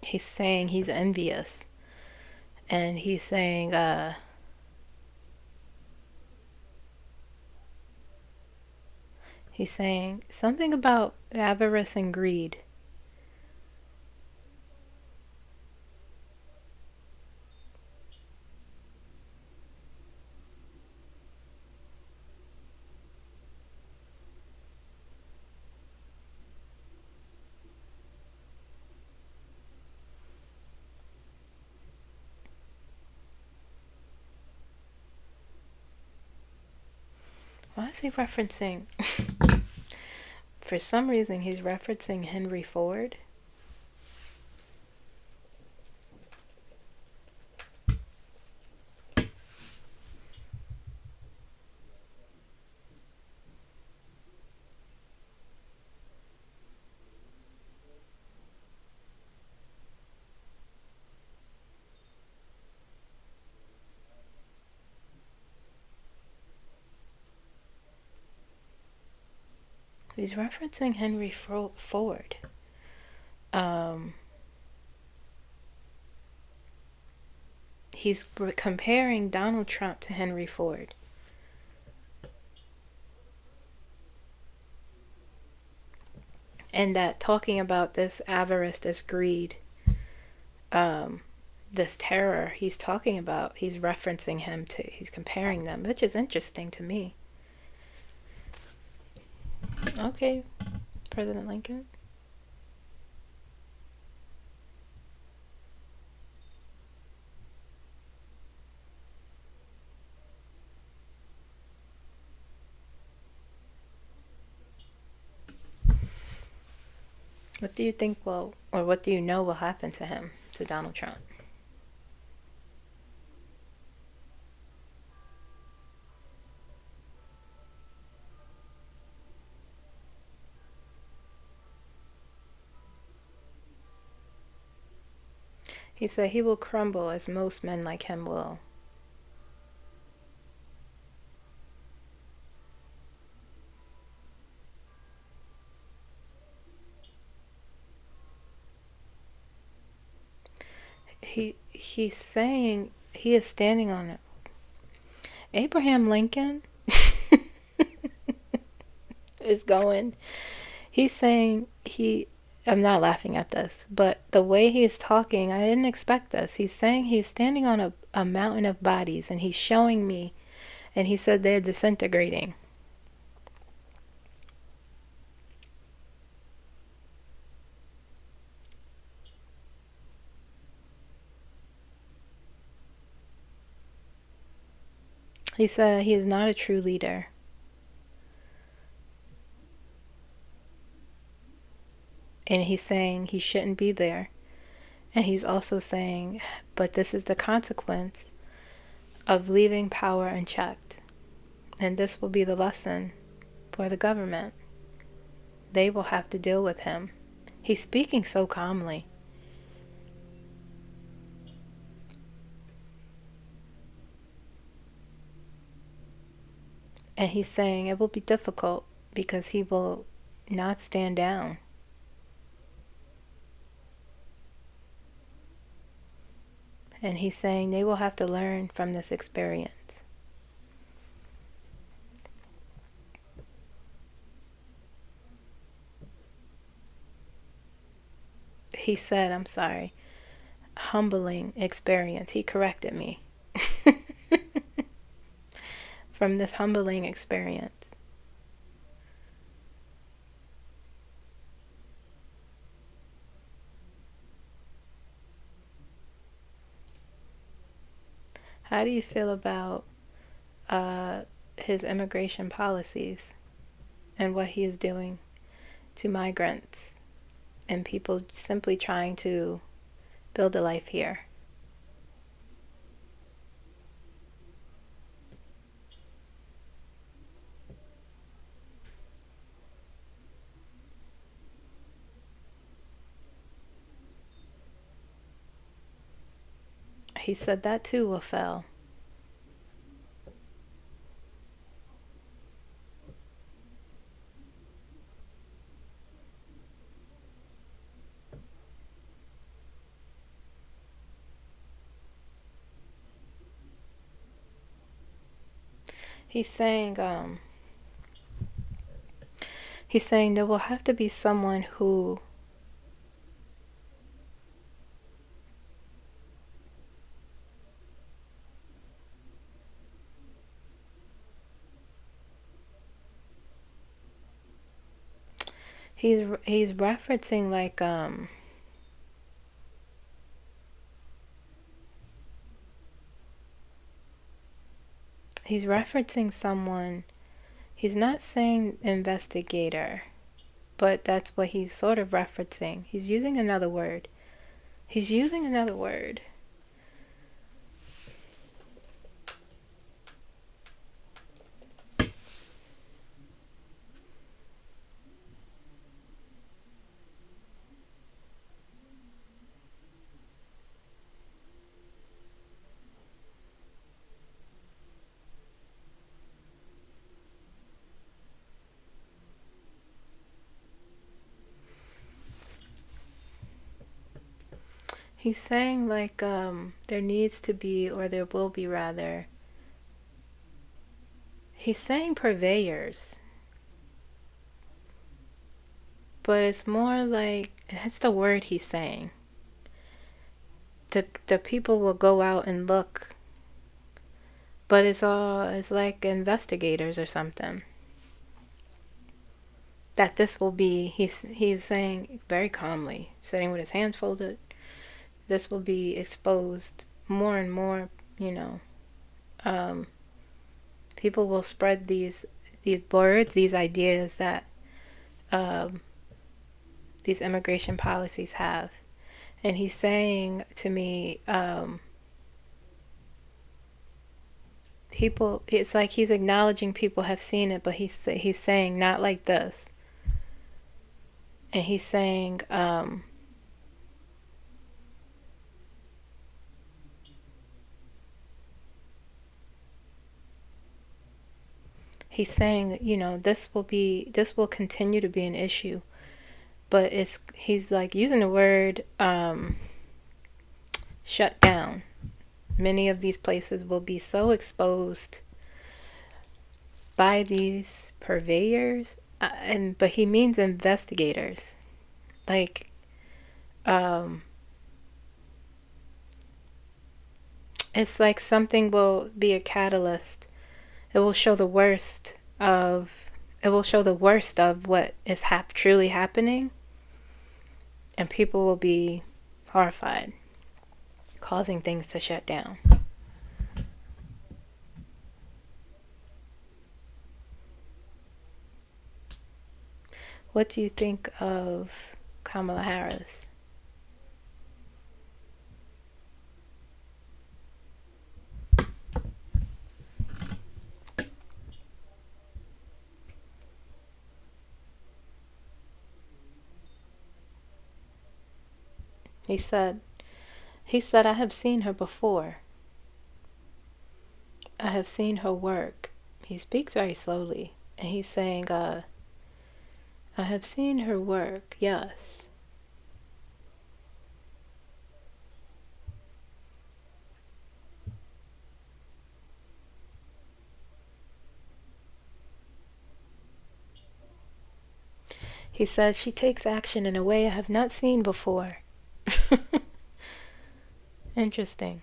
S1: he's saying he's envious. And he's saying something about avarice and greed. Why is he referencing? For some reason, he's referencing Henry Ford. He's referencing Henry Ford. He's comparing Donald Trump to Henry Ford. And that talking about this avarice, this greed, this terror he's talking about, he's referencing him to, he's comparing them, which is interesting to me. Okay, President Lincoln. What do you think will, or what do you know will happen to him, to Donald Trump? He said he will crumble as most men like him will. He's saying he is standing on it. Abraham Lincoln is going. He's saying I'm not laughing at this, but the way he's talking, I didn't expect this. He's saying he's standing on a mountain of bodies, and he's showing me, and he said they're disintegrating. He said he is not a true leader. And he's saying he shouldn't be there. And he's also saying, but this is the consequence of leaving power unchecked. And this will be the lesson for the government. They will have to deal with him. He's speaking so calmly. And he's saying it will be difficult because he will not stand down. And he's saying they will have to learn from this experience. He said, I'm sorry, humbling experience. He corrected me. From this humbling experience. How do you feel about his immigration policies and what he is doing to migrants and people simply trying to build a life here? He said that too will fail. He's saying there will have to be someone who he's referencing like he's referencing someone. He's not saying investigator, but that's what he's sort of referencing. He's using another word. He's using another word. He's saying like there needs to be, or there will be rather. He's saying purveyors, but it's more like, that's the word he's saying. The people will go out and look, but it's like investigators or something. That this will be, he's saying very calmly, sitting with his hands folded, this will be exposed more and more, people will spread these words, these ideas that these immigration policies have. And he's saying to me, people, it's like he's acknowledging people have seen it, but he's saying not like this. And he's saying, this will continue to be an issue, but he's like using the word shut down. Many of these places will be so exposed by these purveyors, but he means investigators. Like, it's like something will be a catalyst. It will show the worst of what is truly happening, and people will be horrified, causing things to shut down. What do you think of Kamala Harris? He said, I have seen her before. I have seen her work. He speaks very slowly, and he's saying, I have seen her work, yes. He said, she takes action in a way I have not seen before. Interesting.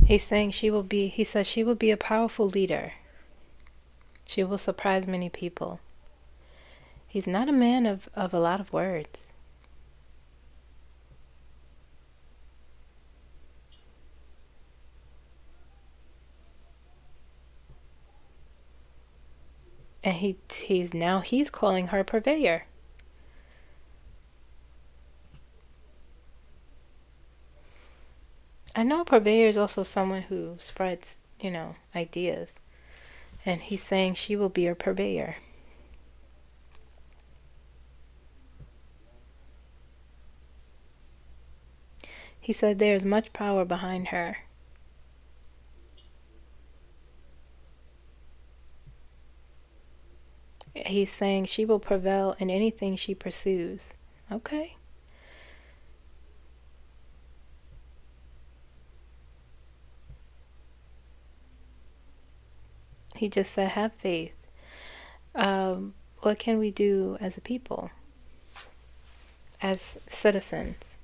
S1: He's saying he says she will be a powerful leader. She will surprise many people. He's not a man of a lot of words. And he's calling her purveyor. I know a purveyor is also someone who spreads, ideas. And he's saying she will be a purveyor. He said there is much power behind her. He's saying she will prevail in anything she pursues. Okay. He just said, have faith. What can we do as a people? As citizens?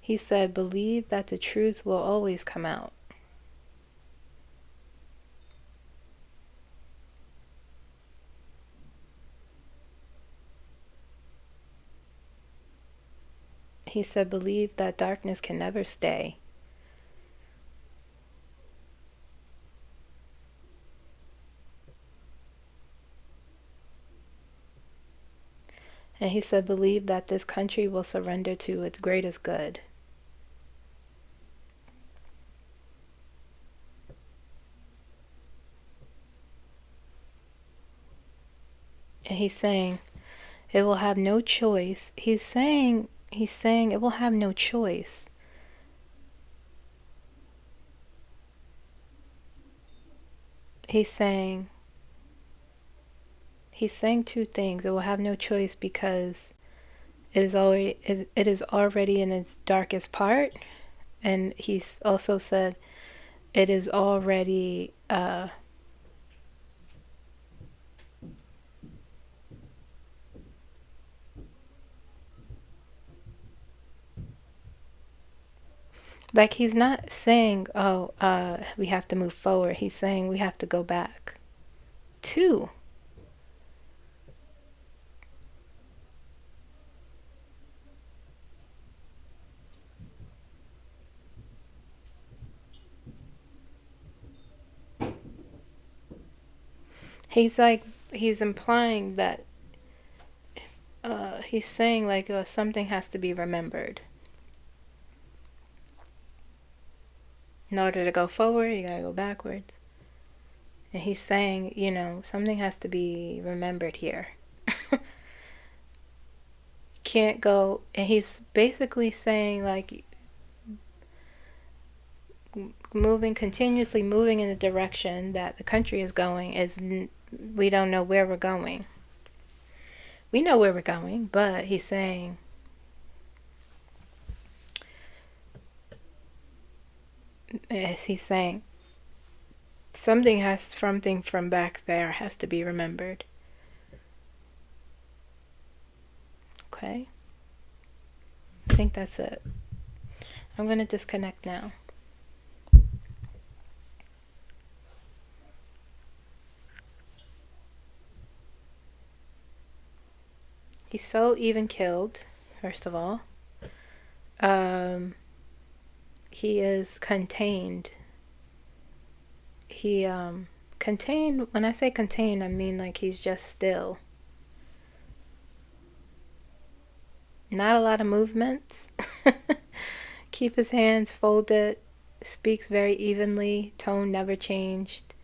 S1: He said, believe that the truth will always come out. He said, believe that darkness can never stay. And he said, believe that this country will surrender to its greatest good. And he's saying, It will have no choice. He's saying it will have no choice. He's saying two things. It will have no choice because it is already in its darkest part, and he's also said it is already like, he's not saying, oh, we have to move forward. He's saying we have to go back. Two. He's implying that he's saying like something has to be remembered. In order to go forward, you gotta go backwards. And he's saying, you know, something has to be remembered here. Can't go, and he's basically saying like continuously moving in the direction that the country is going is, we don't know where we're going. We know where we're going, but he's saying something from back there has to be remembered. Okay, I think that's it. I'm going to disconnect now. He's so even keeled, first of all. He is contained. He contained, when I say contained, I mean like he's just still. Not a lot of movements. Keep his hands folded. Speaks very evenly. Tone never changed.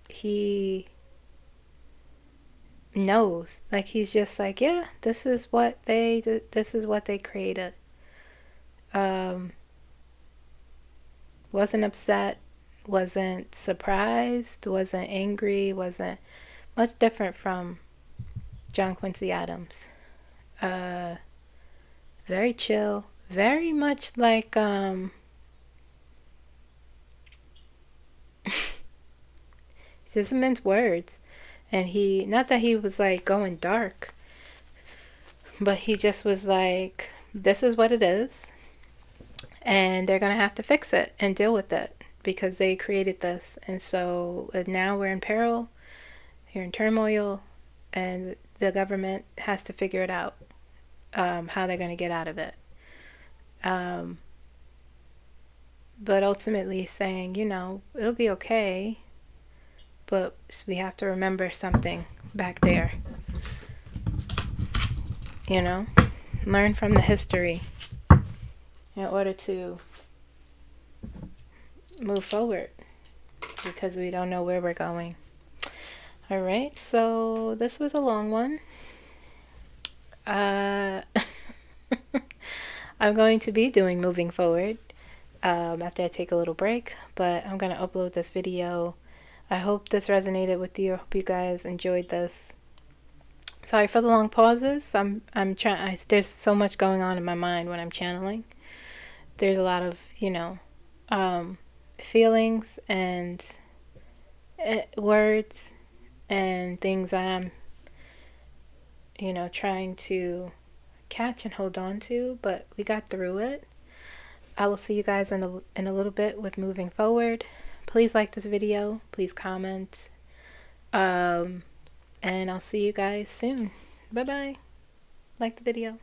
S1: He knows, like he's just like, yeah, this is what they created. Wasn't upset, wasn't surprised, wasn't angry, wasn't much different from John Quincy Adams. Very chill, very much like he doesn't mince words. And he, not that he was like going dark, but he just was like, this is what it is, and they're gonna have to fix it and deal with it because they created this. And so now we're in peril, you're in turmoil, and the government has to figure it out, how they're going to get out of it. But ultimately saying, you know, it'll be okay, but we have to remember something back there. You know, learn from the history in order to move forward, because we don't know where we're going. All right, so this was a long one. I'm going to be doing moving forward after I take a little break, but I'm going to upload this video. I hope this resonated with you. I hope you guys enjoyed this. Sorry for the long pauses. I'm trying. There's so much going on in my mind when I'm channeling. There's a lot of, you know, feelings and words and things I'm, you know, trying to catch and hold on to, but we got through it. I will see you guys in a little bit with moving forward. Please like this video. Please comment. And I'll see you guys soon. Bye-bye. Like the video.